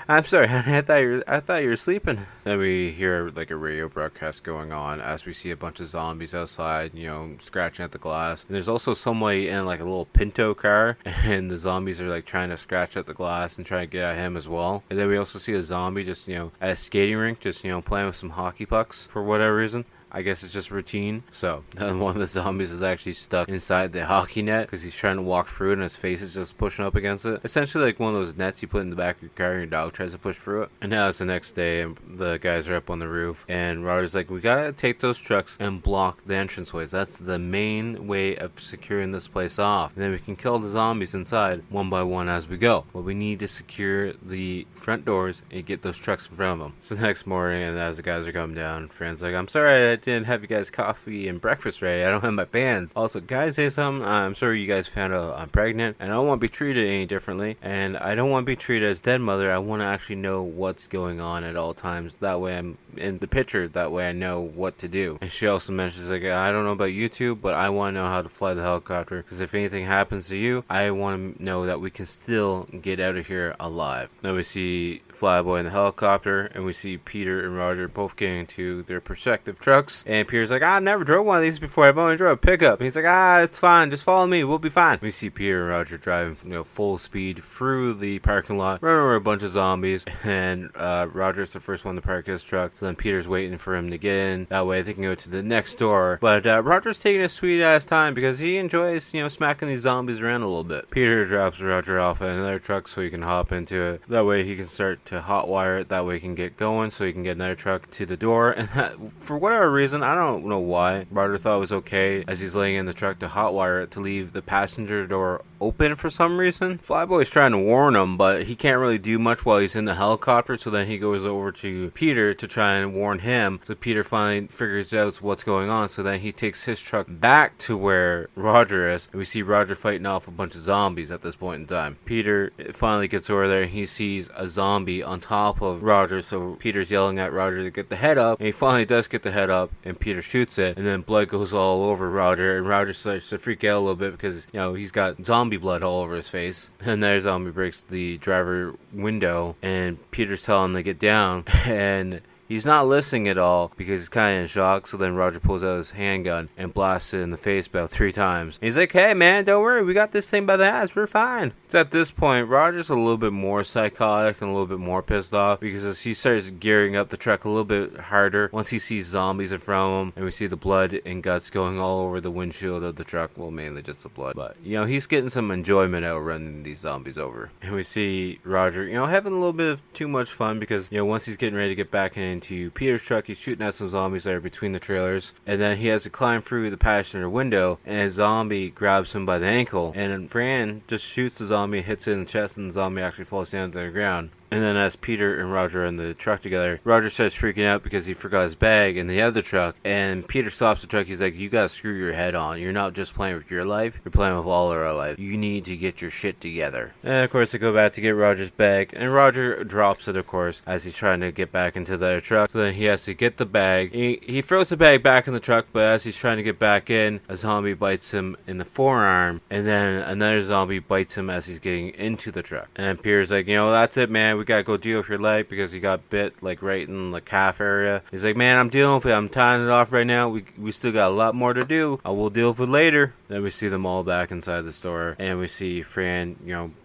I'm sorry, honey, I thought you were sleeping. Then we hear like a radio broadcast going on as we see a bunch of zombies outside, you know, scratching at the glass. And there's also somebody in like a little Pinto car, and the zombies are like trying to scratch at the glass and try to get at him as well. And then we also see a zombie just, you know, at a skating rink, just, you know, playing with some hockey pucks for whatever reason. I guess it's just routine. So one of the zombies is actually stuck inside the hockey net because he's trying to walk through it and his face is just pushing up against it. Essentially like one of those nets you put in the back of your car and your dog tries to push through it. And now it's the next day and the guys are up on the roof and Roger's like, we gotta take those trucks and block the entranceways. That's the main way of securing this place off. And then we can kill the zombies inside one by one as we go. But we need to secure the front doors and get those trucks in front of them. So the next morning, and as the guys are coming down, Fran's like, I'm sorry I didn't have you guys coffee and breakfast ready. I don't have my pants. Also, guys, say something. I'm sorry you guys found out I'm pregnant, and I don't want to be treated any differently, and I don't want to be treated as dead mother. I want to actually know what's going on at all times. That way I'm in the picture. That way I know what to do. And she also mentions, like, I don't know about you two, but I want to know how to fly the helicopter, because if anything happens to you, I want to know that we can still get out of here alive. Then we see Flyboy in the helicopter, and we see Peter and Roger both getting into their prospective trucks. trucks. And Peter's like, I've never drove one of these before. I've only drove a pickup. And he's like, it's fine. Just follow me. We'll be fine. We see Peter and Roger driving, full speed through the parking lot, running over a bunch of zombies. And Roger's the first one to park his truck. So then Peter's waiting for him to get in. That way they can go to the next door. But Roger's taking a sweet ass time because he enjoys, smacking these zombies around a little bit. Peter drops Roger off at another truck so he can hop into it. That way he can start to hotwire it. That way he can get going so he can get another truck to the door. And for whatever reason, I don't know why, Roger thought it was okay as he's laying in the truck to hotwire it to leave the passenger door open for some reason. Flyboy's trying to warn him, but he can't really do much while he's in the helicopter, so then he goes over to Peter to try and warn him. So Peter finally figures out what's going on, so then he takes his truck back to where Roger is, and we see Roger fighting off a bunch of zombies at this point in time. Peter finally gets over there and he sees a zombie on top of Roger, so Peter's yelling at Roger to get the head up, and he finally does get the head up, and Peter shoots it, and then blood goes all over Roger, and Roger starts to freak out a little bit because, he's got zombie blood all over his face. And their zombie breaks the driver window, and Peter's telling him to get down, and he's not listening at all because he's kind of in shock. So then Roger pulls out his handgun and blasts it in the face about 3 times. He's like, hey man, don't worry, we got this thing by the ass, we're fine. So at this point, Roger's a little bit more psychotic and a little bit more pissed off because as he starts gearing up the truck a little bit harder, once he sees zombies in front of him, and we see the blood and guts going all over the windshield of the truck, well, mainly just the blood, but he's getting some enjoyment out running these zombies over. And we see Roger, having a little bit of too much fun because, once he's getting ready to get back into Peter's truck, he's shooting at some zombies that are between the trailers, and then he has to climb through the passenger window, and a zombie grabs him by the ankle, and Fran just shoots the zombie, hits it in the chest, and the zombie actually falls down to the ground. And then as Peter and Roger are in the truck together, Roger starts freaking out because he forgot his bag in the other truck. And Peter stops the truck. He's like, you gotta screw your head on. You're not just playing with your life. You're playing with all of our life. You need to get your shit together. And of course, they go back to get Roger's bag. And Roger drops it, of course, as he's trying to get back into the other truck. So then he has to get the bag. He throws the bag back in the truck, but as he's trying to get back in, a zombie bites him in the forearm. And then another zombie bites him as he's getting into the truck. And Peter's like, that's it, man. We gotta go deal with your leg because he got bit right in the calf area. He's like, man, I'm dealing with it. I'm tying it off right now. We still got a lot more to do. I will deal with it later. Then we see them all back inside the store, and we see Fran,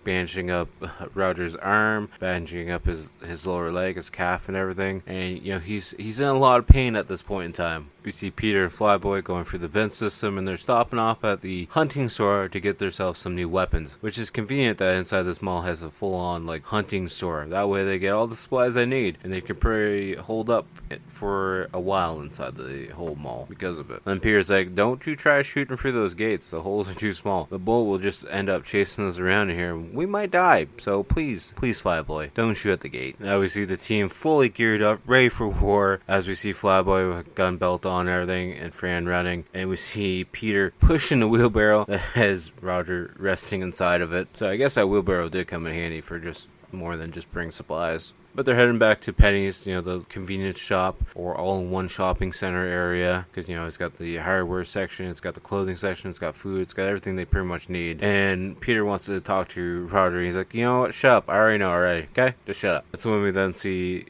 bandaging up Roger's arm, bandaging up his lower leg, his calf, and everything. And he's in a lot of pain at this point in time. We see Peter and Flyboy going through the vent system, and they're stopping off at the hunting store to get themselves some new weapons, which is convenient that inside this mall has a full-on hunting store. That way they get all the supplies they need, and they can probably hold up for a while inside the whole mall because of it. And Peter's like, don't you try shooting through those gates. The holes are too small. The bullet will just end up chasing us around here. We might die. So please, Flyboy, don't shoot at the gate. Now we see the team fully geared up, ready for war, as we see Flyboy with a gun belt on and everything, and Fran running, and we see Peter pushing the wheelbarrow that has Roger resting inside of it. So I guess that wheelbarrow did come in handy for just more than just bring supplies. But they're heading back to Penny's, the convenience shop or all-in-one shopping center area, because it's got the hardware section, it's got the clothing section, it's got food, it's got everything they pretty much need. And Peter wants to talk to Roger. He's like, what, shut up, I already know already, okay, just shut up. That's when we then see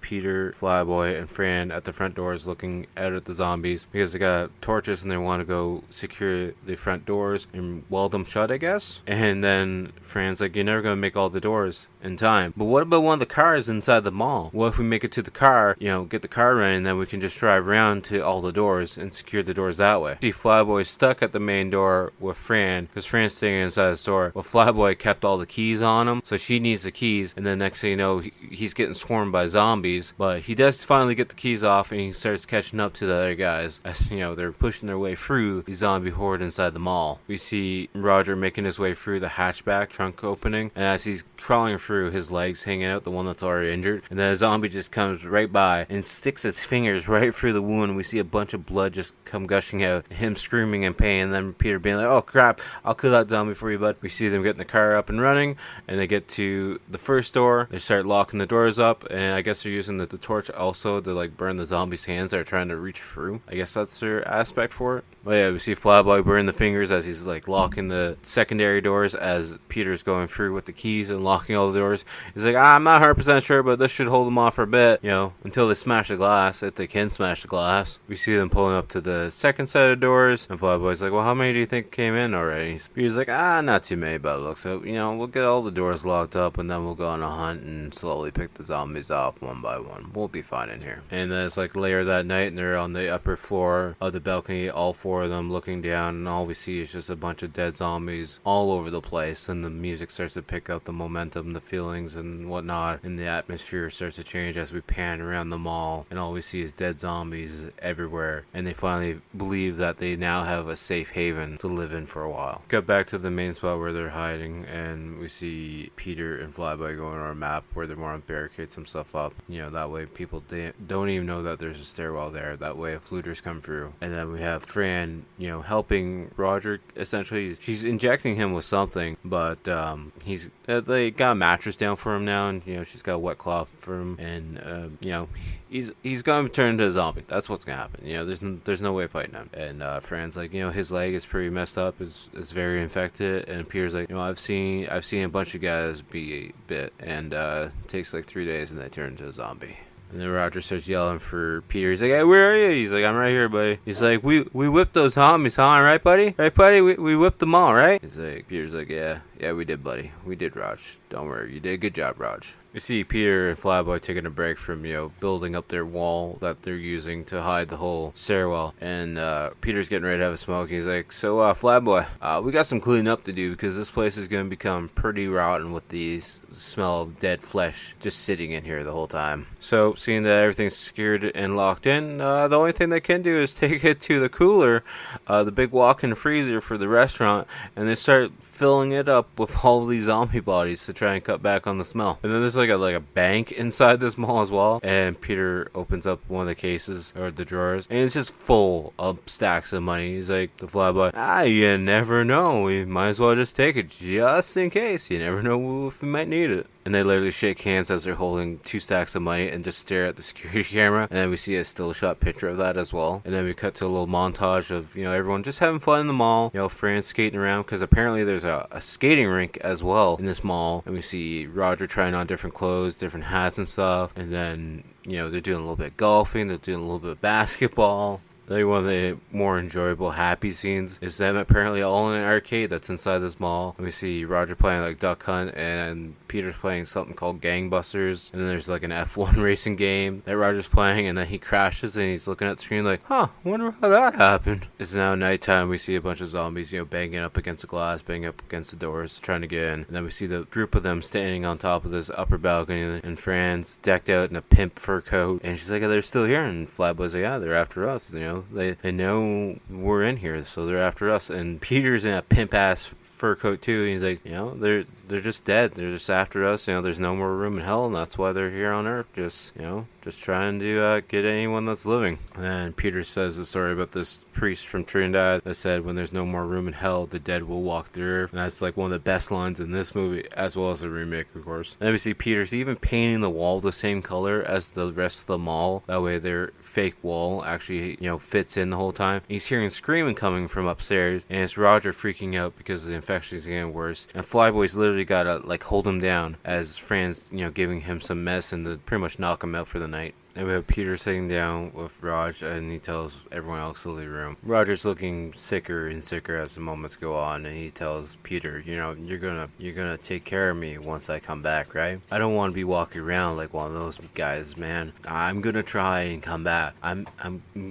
Peter, Flyboy, and Fran at the front doors looking out at the zombies because they got torches and they want to go secure the front doors and weld them shut, I guess. And then Fran's like, you're never going to make all the doors in time. But what about one of the cars inside the mall? What if we make it to the car, get the car running, and then we can just drive around to all the doors and secure the doors that way. See, Flyboy's stuck at the main door with Fran because Fran's staying inside the store. Well, Flyboy kept all the keys on him, so she needs the keys, and then next thing you know, he's getting swarmed by zombies. But he does finally get the keys off, and he starts catching up to the other guys as they're pushing their way through the zombie horde inside the mall. We see Roger making his way through the hatchback trunk opening, and as he's crawling through, his legs hanging out, the one that's already injured, and then a zombie just comes right by and sticks its fingers right through the wound. We see a bunch of blood just come gushing out, him screaming in pain, and then Peter being like, oh crap, I'll kill that zombie for you, bud. We see them getting the car up and running, and they get to the first door. They start locking the doors up, and I guess they're using the torch also to like burn the zombies' hands that are trying to reach through. I guess that's their aspect for it. But yeah, we see Flyboy burn the fingers as he's like locking the secondary doors as Peter's going through with the keys and locking all the doors. He's like, I'm not 100% sure, but this should hold them off for a bit, you know, until they smash the glass, if they can smash the glass. We see them pulling up to the second set of doors, and Flyboy's like, well, how many do you think came in already? Peter's like, not too many, but it looks like, you know, we'll get all the doors locked up, and then we'll go on a hunt and slowly pick the zombies off one by one. We'll be fine in here. And then it's like later that night, and they're on the upper floor of the balcony, all four of them looking down, and all we see is just a bunch of dead zombies all over the place, and the music starts to pick up the momentum, the feelings and whatnot, and the atmosphere starts to change as we pan around the mall, and all we see is dead zombies everywhere, and they finally believe that they now have a safe haven to live in for a while. Cut back to the main spot where they're hiding, and we see Peter and Flyboy going on a map where they're more barricade some stuff up, you know, that way people don't even know that there's a stairwell there, that way if looters come through. And then we have Fran, you know, helping Roger, essentially. She's injecting him with something, but they got a mattress down for him now, and you know, she's got a wet cloth for him, and you know, he's gonna turn into a zombie. That's what's gonna happen. You know, there's no way fighting him. And Fran's like, you know, his leg is pretty messed up, is very infected, and Peter's like, you know, I've seen a bunch of guys be bit, and it takes like 3 days and they turn into a zombie. And then Roger starts yelling for Peter. He's like, hey, where are you? He's like, I'm right here, buddy. He's like, we whipped those zombies, huh? Right, buddy? Right, buddy? We whipped them all, right? He's like, Peter's like, yeah, we did, buddy. We did, Raj. Don't worry. You did a good job, Raj. We see Peter and Flyboy taking a break from, you know, building up their wall that they're using to hide the whole stairwell. And Peter's getting ready to have a smoke. He's like, so, Flyboy, we got some cleaning up to do because this place is going to become pretty rotten with the smell of dead flesh just sitting in here the whole time. So, seeing that everything's secured and locked in, the only thing they can do is take it to the cooler, the big walk-in freezer for the restaurant, and they start filling it up with all these zombie bodies to try and cut back on the smell. And then there's like a bank inside this mall as well, and Peter opens up one of the cases or the drawers, and it's just full of stacks of money. He's like, the Flyboy, you never know, we might as well just take it just in case. You never know if we might need it. And they literally shake hands as they're holding 2 stacks of money and just stare at the security camera. And then we see a still shot picture of that as well. And then we cut to a little montage of, you know, everyone just having fun in the mall. You know, Fran skating around because apparently there's a skating rink as well in this mall. And we see Roger trying on different clothes, different hats and stuff. And then, you know, they're doing a little bit of golfing. They're doing a little bit of basketball. I think one of the more enjoyable happy scenes is them apparently all in an arcade that's inside this mall. And we see Roger playing like Duck Hunt, and Peter's playing something called Gangbusters, and then there's like an F1 racing game that Roger's playing, and then he crashes and he's looking at the screen like, wonder how that happened. It's now nighttime. We see a bunch of zombies, you know, banging up against the glass, banging up against the doors, trying to get in. And then we see the group of them standing on top of this upper balcony, and Fran's decked out in a pimp fur coat, and she's like, they're still here. And Flyboy's like, yeah, they're after us, you know. They know we're in here, so they're after us. And Peter's in a pimp ass fur coat too, and he's like, you know, they're just dead. They're just after us. You know, there's no more room in hell, and that's why they're here on Earth. Just, you know, just trying to get anyone that's living. And Peter says the story about this priest from Trinidad that said, when there's no more room in hell, the dead will walk the earth. And that's like one of the best lines in this movie, as well as the remake, of course. And then we see Peter's even painting the wall the same color as the rest of the mall. That way their fake wall actually, you know, fits in the whole time. He's hearing screaming coming from upstairs, and it's Roger freaking out because the infection is getting worse. And Flyboy's literally gotta like hold him down as Fran's, you know, giving him some medicine to pretty much knock him out for the night. And we have Peter sitting down with Raj, and he tells everyone else to leave the room. Roger's looking sicker and sicker as the moments go on, and he tells Peter, you know, you're gonna take care of me once I come back, right? I don't want to be walking around like one of those guys, man. I'm gonna try and come back. I'm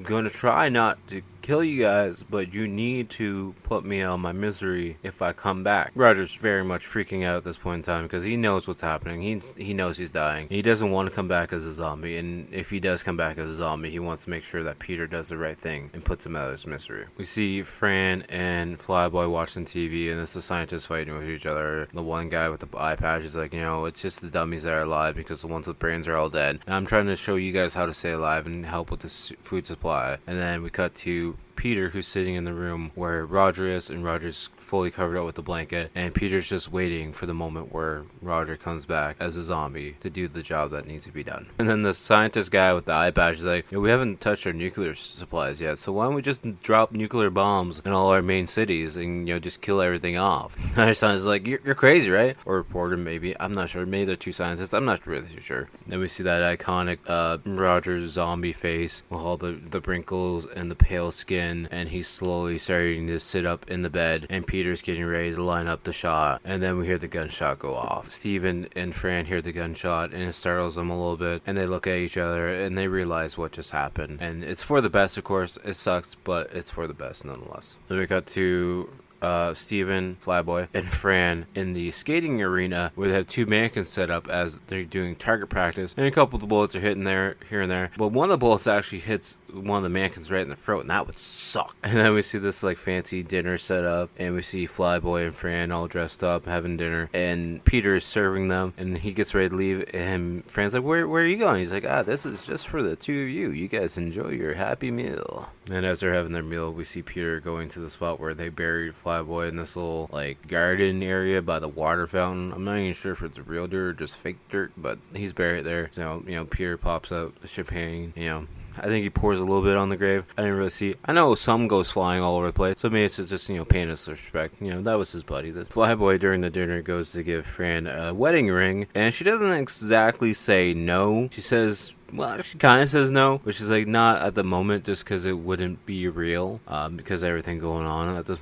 gonna try not to kill you guys, but you need to put me out of my misery if I come back. Roger's very much freaking out at this point in time because he knows what's happening. He knows he's dying. He doesn't want to come back as a zombie, and if he does come back as a zombie, he wants to make sure that Peter does the right thing and puts him out of his misery. We see Fran and Flyboy watching TV, and it's the scientists fighting with each other. The one guy with the eye patch is like, you know, it's just the dummies that are alive because the ones with brains are all dead. And I'm trying to show you guys how to stay alive and help with this food supply. And then we cut to Peter, who's sitting in the room where Roger is, and Roger's fully covered up with the blanket, and Peter's just waiting for the moment where Roger comes back as a zombie to do the job that needs to be done. And then the scientist guy with the eye patch is like, we haven't touched our nuclear supplies yet, so why don't we just drop nuclear bombs in all our main cities and, just kill everything off? Einstein's like, you're crazy, right? Or reporter, maybe. I'm not sure. Maybe they're two scientists. I'm not really too sure. Then we see that iconic Roger zombie face with all the wrinkles and the pale skin, and he's slowly starting to sit up in the bed, and Peter's getting ready to line up the shot, and then we hear the gunshot go off. Steven and Fran hear the gunshot, and it startles them a little bit, and they look at each other, and they realize what just happened. And it's for the best, of course. It sucks, but it's for the best nonetheless. Then we got to Steven, Flyboy, and Fran in the skating arena where they have two mannequins set up as they're doing target practice, and a couple of the bullets are hitting there, here and there, but one of the bullets actually hits one of the mannequins right in the throat, and that would suck. And then we see this fancy dinner set up, and we see Flyboy and Fran all dressed up having dinner, and Peter is serving them, and he gets ready to leave, and Fran's like, where are you going? He's like, this is just for the two of you. You guys enjoy your happy meal. And as they're having their meal, we see Peter going to the spot where they buried Flyboy in this little garden area by the water fountain. I'm not even sure if it's real dirt or just fake dirt, but he's buried there. So Peter pops up the champagne. I think he pours a little bit on the grave. I didn't really see. I know some goes flying all over the place, so maybe it's just paying us respect. That was his buddy. The Flyboy during the dinner goes to give Fran a wedding ring, and she doesn't exactly say no. She says, well, she kind of says no, but she's like, not at the moment, just because it wouldn't be real, because of everything going on at this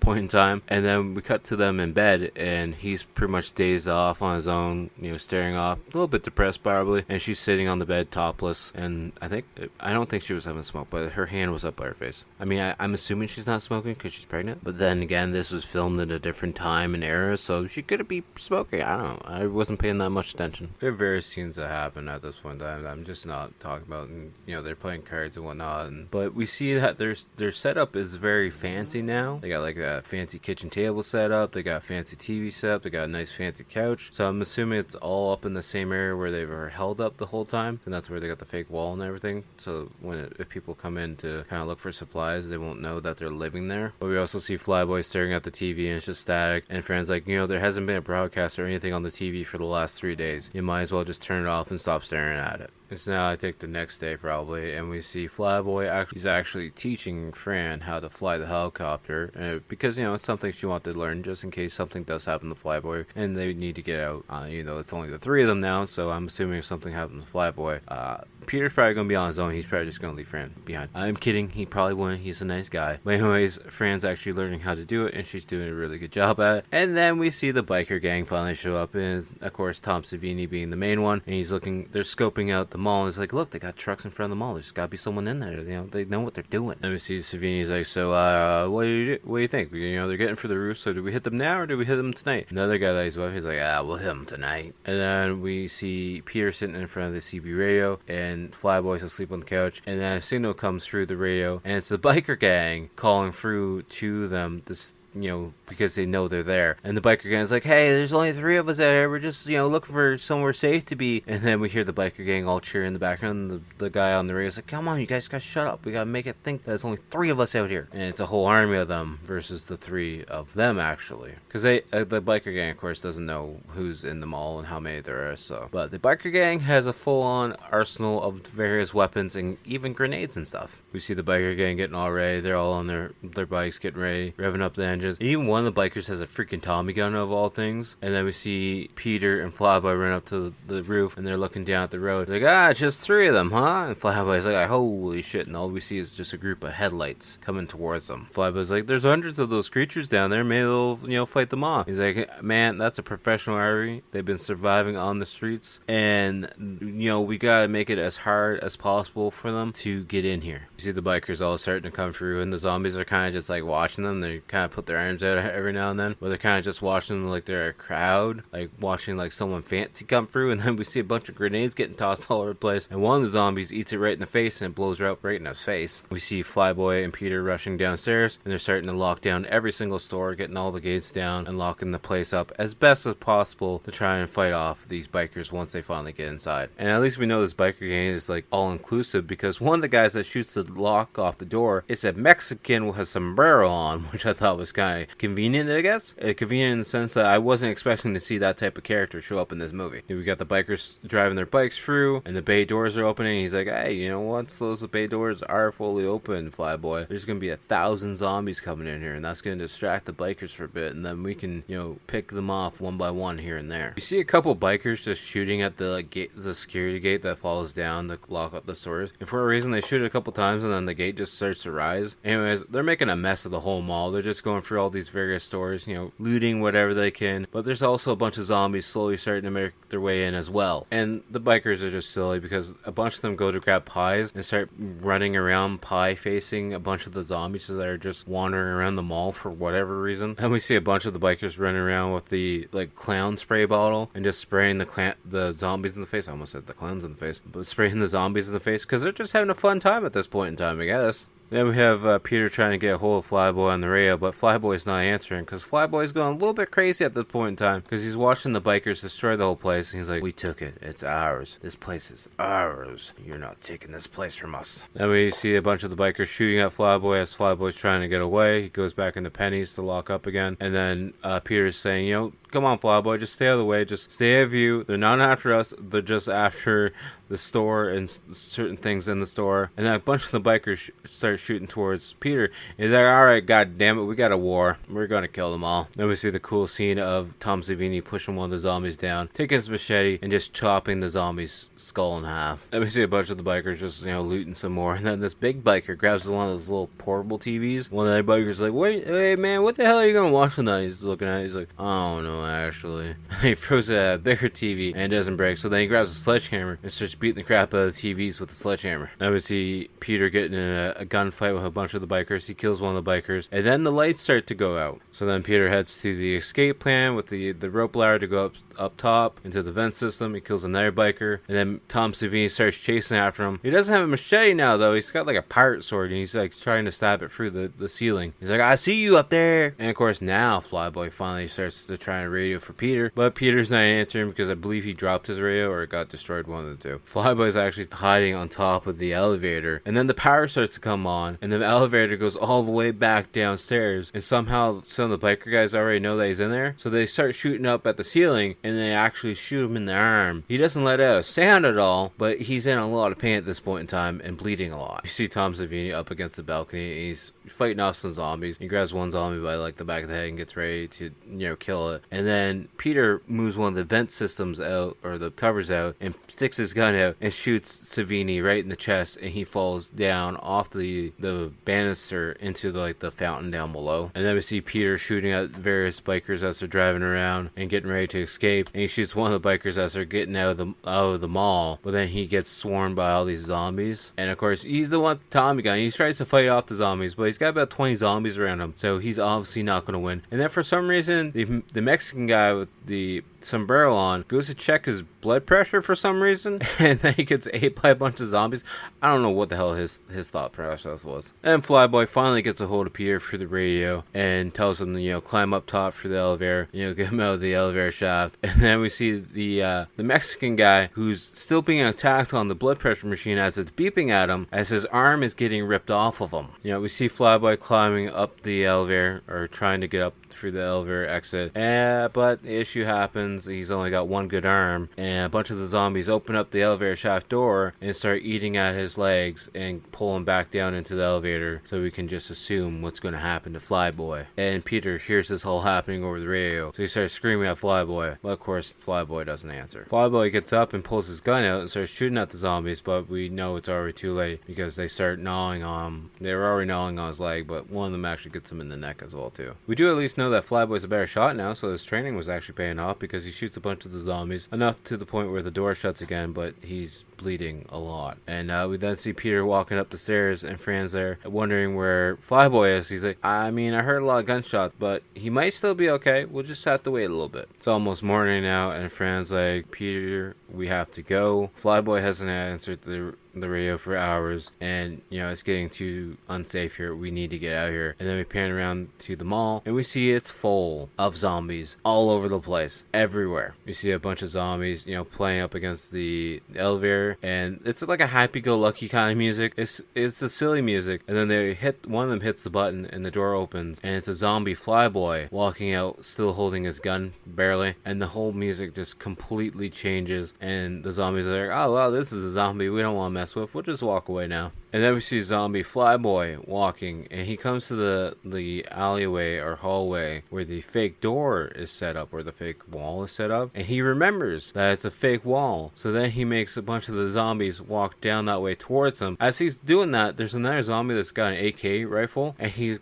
point in time. And then we cut to them in bed, and he's pretty much dazed off on his own, staring off, a little bit depressed probably, and she's sitting on the bed topless, and I don't think she was having smoke, but her hand was up by her face. I mean, I'm assuming she's not smoking because she's pregnant, but then again, this was filmed at a different time and era, so she could be smoking. I don't know. I wasn't paying that much attention. There are various scenes that happen at this point in time. I'm just not talking about, and, they're playing cards and whatnot, but we see that their setup is very fancy now. They got a fancy kitchen table set up, they got a fancy TV set up, they got a nice fancy couch, so I'm assuming it's all up in the same area where they were held up the whole time, and that's where they got the fake wall and everything, so if people come in to kind of look for supplies, they won't know that they're living there. But we also see Flyboy staring at the TV, and it's just static, and Fran's like, there hasn't been a broadcast or anything on the TV for the last 3 days. You might as well just turn it off and stop staring at it. It's now, I think, the next day probably, and we see Flyboy he's actually teaching Fran how to fly the helicopter, because, it's something she wanted to learn just in case something does happen to Flyboy, and they need to get out. It's only the three of them now, so I'm assuming if something happens to Flyboy, Peter's probably going to be on his own. He's probably just going to leave Fran behind. I'm kidding. He probably wouldn't. He's a nice guy. But anyways, Fran's actually learning how to do it, and she's doing a really good job at it. And then we see the biker gang finally show up, and of course, Tom Savini being the main one, and they're scoping out the mall, and it's like, look, they got trucks in front of the mall. There's got to be someone in there. They know what they're doing. And we see Savini's like, so, what do you think? They're getting for the roof, so do we hit them now, or do we hit them tonight? Another guy that he's with, he's like, we'll hit them tonight. And then we see Peter sitting in front of the CB radio, and Flyboy's asleep on the couch, and then a signal comes through the radio, and it's the biker gang calling through to them, because they know they're there. And the biker gang's like, hey, there's only 3 of us out here. We're just, looking for somewhere safe to be. And then we hear the biker gang all cheer in the background. And the guy on the radio's like, come on, you guys gotta shut up. We gotta make it think that there's only 3 of us out here. And it's a whole army of them versus the 3 of them, actually. Because the biker gang, of course, doesn't know who's in the mall and how many there are, so. But the biker gang has a full-on arsenal of various weapons and even grenades and stuff. We see the biker gang getting all ready. They're all on their bikes getting ready, revving up the engine. Even one of the bikers has a freaking Tommy gun of all things. And then we see Peter and Flyboy run up to the roof, and they're looking down at the road. They're like, just 3 of them, huh? And Flyboy's like, holy shit. And all we see is just a group of headlights coming towards them. Flyboy's like, there's hundreds of those creatures down there. Maybe they'll, fight them off. He's like, man, that's a professional army. They've been surviving on the streets. And, we gotta make it as hard as possible for them to get in here. You see the bikers all starting to come through, and the zombies are kind of just watching them. They kind of put their their arms out every now and then, where they're kind of just watching like they're a crowd, like watching like someone fancy come through, and then we see a bunch of grenades getting tossed all over the place, and one of the zombies eats it right in the face and it blows her up right in his face. We see Flyboy and Peter rushing downstairs, and they're starting to lock down every single store, getting all the gates down and locking the place up as best as possible to try and fight off these bikers once they finally get inside. And at least we know this biker gang is like all inclusive, because one of the guys that shoots the lock off the door is a Mexican with a sombrero on, which I thought was kind of convenient, I guess. Convenient in the sense that I wasn't expecting to see that type of character show up in this movie. We got the bikers driving their bikes through, and the bay doors are opening. He's like, hey, you know, once those bay doors are fully open, Flyboy, there's going to be 1,000 zombies coming in here, and that's going to distract the bikers for a bit, and then we can, you know, pick them off one by one here and there. You see a couple bikers just shooting at the gate, the security gate that falls down to lock up the stores, and for a reason they shoot it a couple times, and then the gate just starts to rise. Anyways, they're making a mess of the whole mall. They're just going through all these various stores, you know, looting whatever they can, but there's also a bunch of zombies slowly starting to make their way in as well. And the bikers are just silly because a bunch of them go to grab pies and start running around pie facing a bunch of the zombies that are just wandering around the mall for whatever reason. And we see a bunch of the bikers running around with the like clown spray bottle and just spraying the zombies in the face. I almost said the clowns in the face, but spraying the zombies in the face because they're just having a fun time at this point in time, I guess. Then we have Peter trying to get a hold of Flyboy on the radio, but Flyboy's not answering because Flyboy's going a little bit crazy at this point in time because he's watching the bikers destroy the whole place, and he's like, we took it. It's ours. This place is ours. You're not taking this place from us. Then we see a bunch of the bikers shooting at Flyboy as Flyboy's trying to get away. He goes back into Penny's to lock up again, and then Peter's saying, you know, come on, Flyboy, just stay out of the way. Just stay out of view. They're not after us. They're just after the store and certain things in the store. And then a bunch of the bikers start shooting towards Peter. He's like, all right, god damn it, we got a war. We're going to kill them all. Then we see the cool scene of Tom Savini pushing one of the zombies down, taking his machete, and just chopping the zombie's skull in half. Then we see a bunch of the bikers just, you know, looting some more. And then this big biker grabs one of those little portable TVs. One of the bikers like, wait, hey, man, what the hell are you going to watch tonight? He's looking at it. He's like, oh, no, actually. He throws a bigger TV and it doesn't break, so then he grabs a sledgehammer and starts beating the crap out of the TVs with the sledgehammer. Now we see Peter getting in a gunfight with a bunch of the bikers. He kills one of the bikers, and then the lights start to go out. So then Peter heads to the escape plan with the rope ladder to go up top into the vent system. He kills another biker, and then Tom Savini starts chasing after him. He doesn't have a machete now, though. He's got like a pirate sword, and he's like trying to stab it through the ceiling. He's like, I see you up there. And of course now Flyboy finally starts to try and radio for Peter, but Peter's not answering because I believe he dropped his radio or it got destroyed, one of the two. Flyboy's actually hiding on top of the elevator, and then the power starts to come on, and the elevator goes all the way back downstairs, and somehow some of the biker guys already know that he's in there, so they start shooting up at the ceiling, and they actually shoot him in the arm. He doesn't let out a sound at all, but he's in a lot of pain at this point in time and bleeding a lot. You see Tom Savini up against the balcony, and he's fighting off some zombies. He grabs one zombie by like the back of the head and gets ready to, you know, kill it, and then Peter moves one of the vent systems out, or the covers out, and sticks his gun out and shoots Savini right in the chest, and he falls down off the banister into the fountain down below. And then we see Peter shooting at various bikers as they're driving around and getting ready to escape, and he shoots one of the bikers as they're getting out of the mall, but then he gets swarmed by all these zombies, and of course he's the one with the Tommy gun. He tries to fight off the zombies, but he's got about 20 zombies around him, so he's obviously not going to win. And then for some reason the Mexican guy with the sombrero on goes to check his blood pressure for some reason, and then he gets ate by a bunch of zombies. I don't know what the hell his thought process was. And Flyboy finally gets a hold of Peter through the radio and tells him to, you know, climb up top for the elevator, you know, get him out of the elevator shaft. And then we see the Mexican guy who's still being attacked on the blood pressure machine as it's beeping at him as his arm is getting ripped off of him. You know, we see Flyboy climbing up the elevator, or trying to get up through the elevator exit, but the issue happens. He's only got one good arm, and a bunch of the zombies open up the elevator shaft door and start eating at his legs and pull him back down into the elevator, so we can just assume what's going to happen to Flyboy. And Peter hears this all happening over the radio, so he starts screaming at Flyboy, but of course Flyboy doesn't answer. Flyboy gets up and pulls his gun out and starts shooting at the zombies, but we know it's already too late because they start gnawing on him. They were already gnawing on his leg, but one of them actually gets him in the neck as well too. We do at least know that Flyboy's a better shot now, so his training was actually paying off because he shoots a bunch of the zombies, enough to the the point where the door shuts again, but he's bleeding a lot. And we then see Peter walking up the stairs, and Fran's there wondering where Flyboy is. He's like, I mean, I heard a lot of gunshots, but he might still be okay. We'll just have to wait a little bit. It's almost morning now, and Fran's like, Peter, we have to go. Flyboy hasn't answered the radio for hours, and you know, it's getting too unsafe here. We need to get out of here. And then we pan around to the mall, and we see it's full of zombies all over the place, everywhere. We see a bunch of zombies, you know, playing up against the elevator, and it's like a happy-go-lucky kind of music. It's a silly music, and then one of them hits the button, and the door opens, and it's a zombie Flyboy walking out, still holding his gun, barely, and the whole music just completely changes, and the zombies are like, oh well, this is a zombie we don't want to mess with. We'll just walk away now. And then we see zombie Flyboy walking, and he comes to the alleyway or hallway where the fake door is set up, where the fake wall is set up, and he remembers that it's a fake wall. So then he makes a bunch of the zombies walk down that way towards him. As he's doing that, there's another zombie that's got an AK rifle, and he's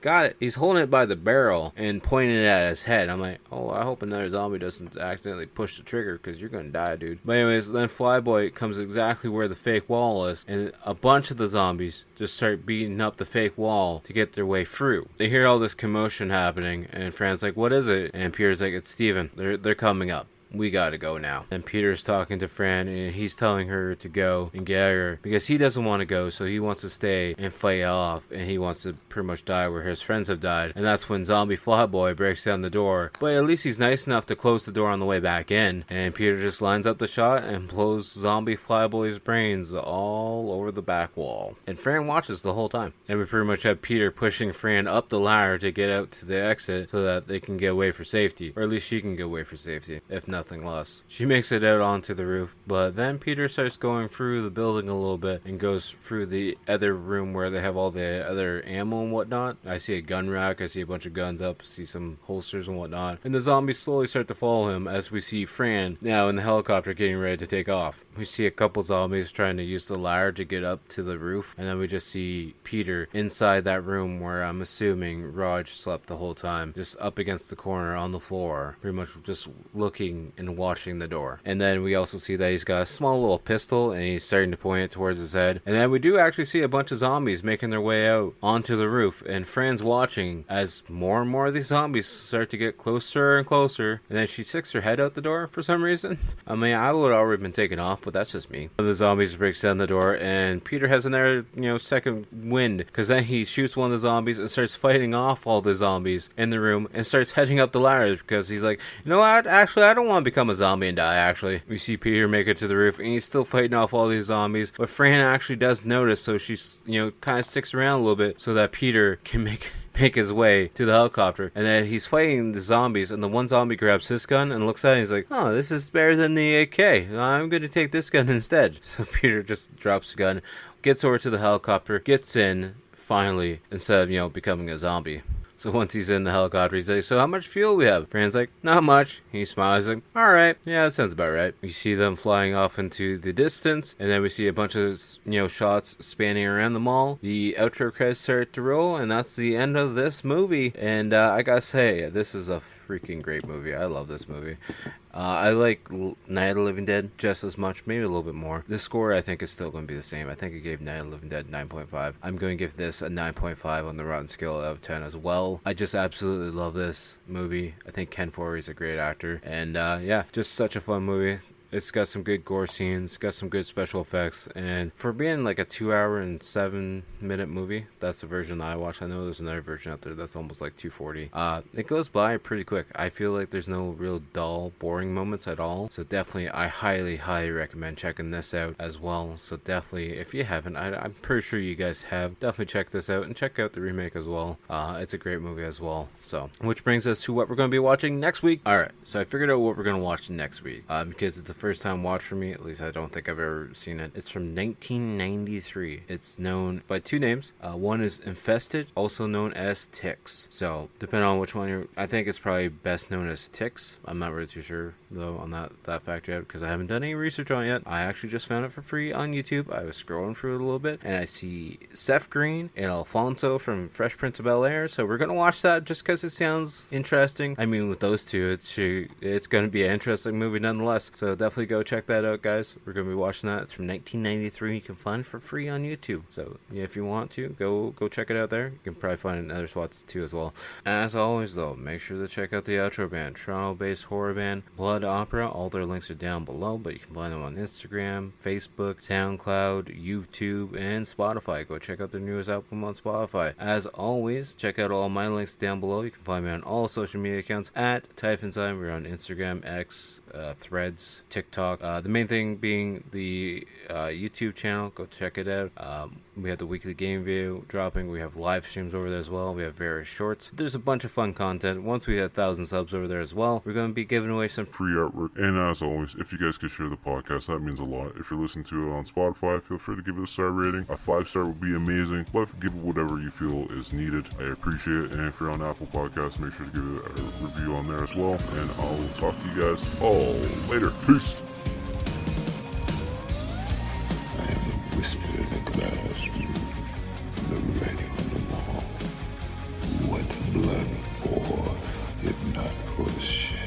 holding it by the barrel and pointing it at his head. I'm like, oh, I hope another zombie doesn't accidentally push the trigger, because you're gonna die, dude. But anyways, then Flyboy comes exactly where the fake wall is, and a bunch of the zombies just start beating up the fake wall to get their way through. They hear all this commotion happening, and Fran's like, what is it? And Peter's like, it's Steven. They're coming up. We gotta go now. And Peter's talking to Fran, and he's telling her to go and get her because he doesn't want to go, so he wants to stay and fight off, and he wants to pretty much die where his friends have died. And that's when zombie Flyboy breaks down the door, but at least he's nice enough to close the door on the way back in, and Peter just lines up the shot and blows zombie Flyboy's brains all over the back wall. And Fran watches the whole time, and we pretty much have Peter pushing Fran up the ladder to get out to the exit so that they can get away for safety, or at least she can get away for safety, if nothing less. She makes it out onto the roof, but then Peter starts going through the building a little bit and goes through the other room where they have all the other ammo and whatnot. I see a gun rack, I see a bunch of guns up, see some holsters and whatnot, and the zombies slowly start to follow him as we see Fran now in the helicopter getting ready to take off. We see a couple zombies trying to use the ladder to get up to the roof, and then we just see Peter inside that room where I'm assuming Raj slept the whole time, just up against the corner on the floor, pretty much just looking and watching the door. And then we also see that he's got a small little pistol, and he's starting to point it towards his head. And then we do actually see a bunch of zombies making their way out onto the roof, and Fran's watching as more and more of these zombies start to get closer and closer, and then she sticks her head out the door for some reason. I mean, I would have already been taken off, but that's just me. One of the zombies breaks down the door, and Peter has another, second wind, because then he shoots one of the zombies and starts fighting off all the zombies in the room and starts heading up the ladder because he's like, you know what, actually, I don't want to become a zombie and die, actually. We see Peter make it to the roof, and he's still fighting off all these zombies, but Fran actually does notice, so she's, kind of sticks around a little bit so that Peter can make his way to the helicopter. And then he's fighting the zombies, and the one zombie grabs his gun and looks at it, and he's like, oh, this is better than the AK. I'm going to take this gun instead. So Peter just drops the gun, gets over to the helicopter, gets in, finally, instead of, becoming a zombie. So once he's in the helicopter, he's like, so how much fuel we have? Fran's like, not much. He smiles, like, alright, yeah, that sounds about right. We see them flying off into the distance, and then we see a bunch of, shots spanning around the mall. The outro credits start to roll, and that's the end of this movie. And I gotta say, this is a freaking great movie. I love this movie. I like Night of the Living Dead just as much, maybe a little bit more. The score, I think, is still going to be the same. I think I gave Night of the Living Dead 9.5. I'm going to give this a 9.5 on the Rotten scale out of 10 as well. I just absolutely love this movie. I think Ken Foree is a great actor. And just such a fun movie. It's got some good gore scenes, got some good special effects, and for being like a 2-hour and 7-minute movie, that's the version that I watched. I know there's another version out there that's almost like 240. It goes by pretty quick. I feel like there's no real dull, boring moments at all. So definitely, I highly, highly recommend checking this out as well. So definitely, if you haven't, I'm pretty sure you guys have, definitely check this out and check out the remake as well. It's a great movie as well. So, which brings us to what we're going to be watching next week. Alright, so I figured out what we're going to watch next week, because it's the first time watch for me. At least I don't think I've ever seen it. It's from 1993. It's known by two names. One is Infested, also known as Ticks. So depending on which one I think it's probably best known as Ticks. I'm not really too sure though on that fact yet because I haven't done any research on it yet. I actually just found it for free on YouTube. I was scrolling through it a little bit and I see Seth Green and Alfonso from Fresh Prince of Bel-Air. So we're gonna watch that just because it sounds interesting. I mean, with those two, it's going to be an interesting movie nonetheless. So definitely go check that out, guys. We're going to be watching that. It's from 1993. You can find it for free on YouTube. So if you want to, go check it out there. You can probably find it in other spots too as well. As always, though, make sure to check out the outro band, Toronto-based horror band Blood Opera. All their links are down below, but you can find them on Instagram, Facebook, SoundCloud, YouTube, and Spotify. Go check out their newest album on Spotify. As always, check out all my links down below. You can find me on all social media accounts at Typhonsign. We're on Instagram, X, Threads, TikTok. The main thing being the YouTube channel. Go check it out. We have the weekly game video dropping. We have live streams over there as well. We have various shorts. There's a bunch of fun content. Once we hit 1,000 subs over there as well, we're going to be giving away some free artwork. And as always, if you guys could share the podcast, that means a lot. If you're listening to it on Spotify, feel free to give it a star rating. A 5-star would be amazing, but give it whatever you feel is needed. I appreciate it. And if you're on Apple Podcasts, make sure to give it a review on there as well. And I'll talk to you guys all later. Peace. I am the whisper in the classroom, the writing on the wall. What's blood for, if not for the shedding?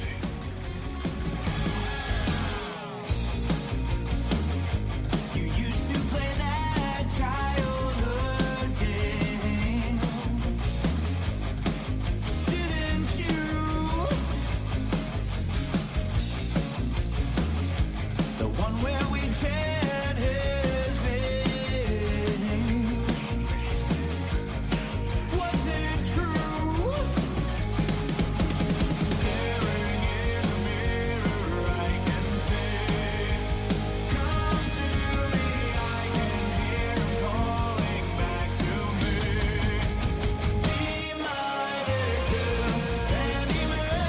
You used to play that childhood game, didn't you? The one where we chant his name. Was it true? Staring in the mirror, I can say, come to me. I can hear him calling back to me. Be my victim, Candyman,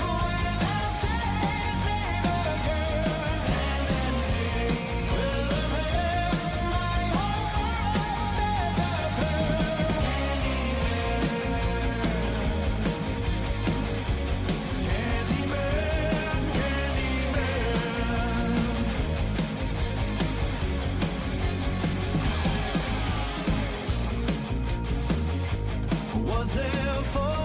when I say his name again, and then he will appear. My whole world is a was there for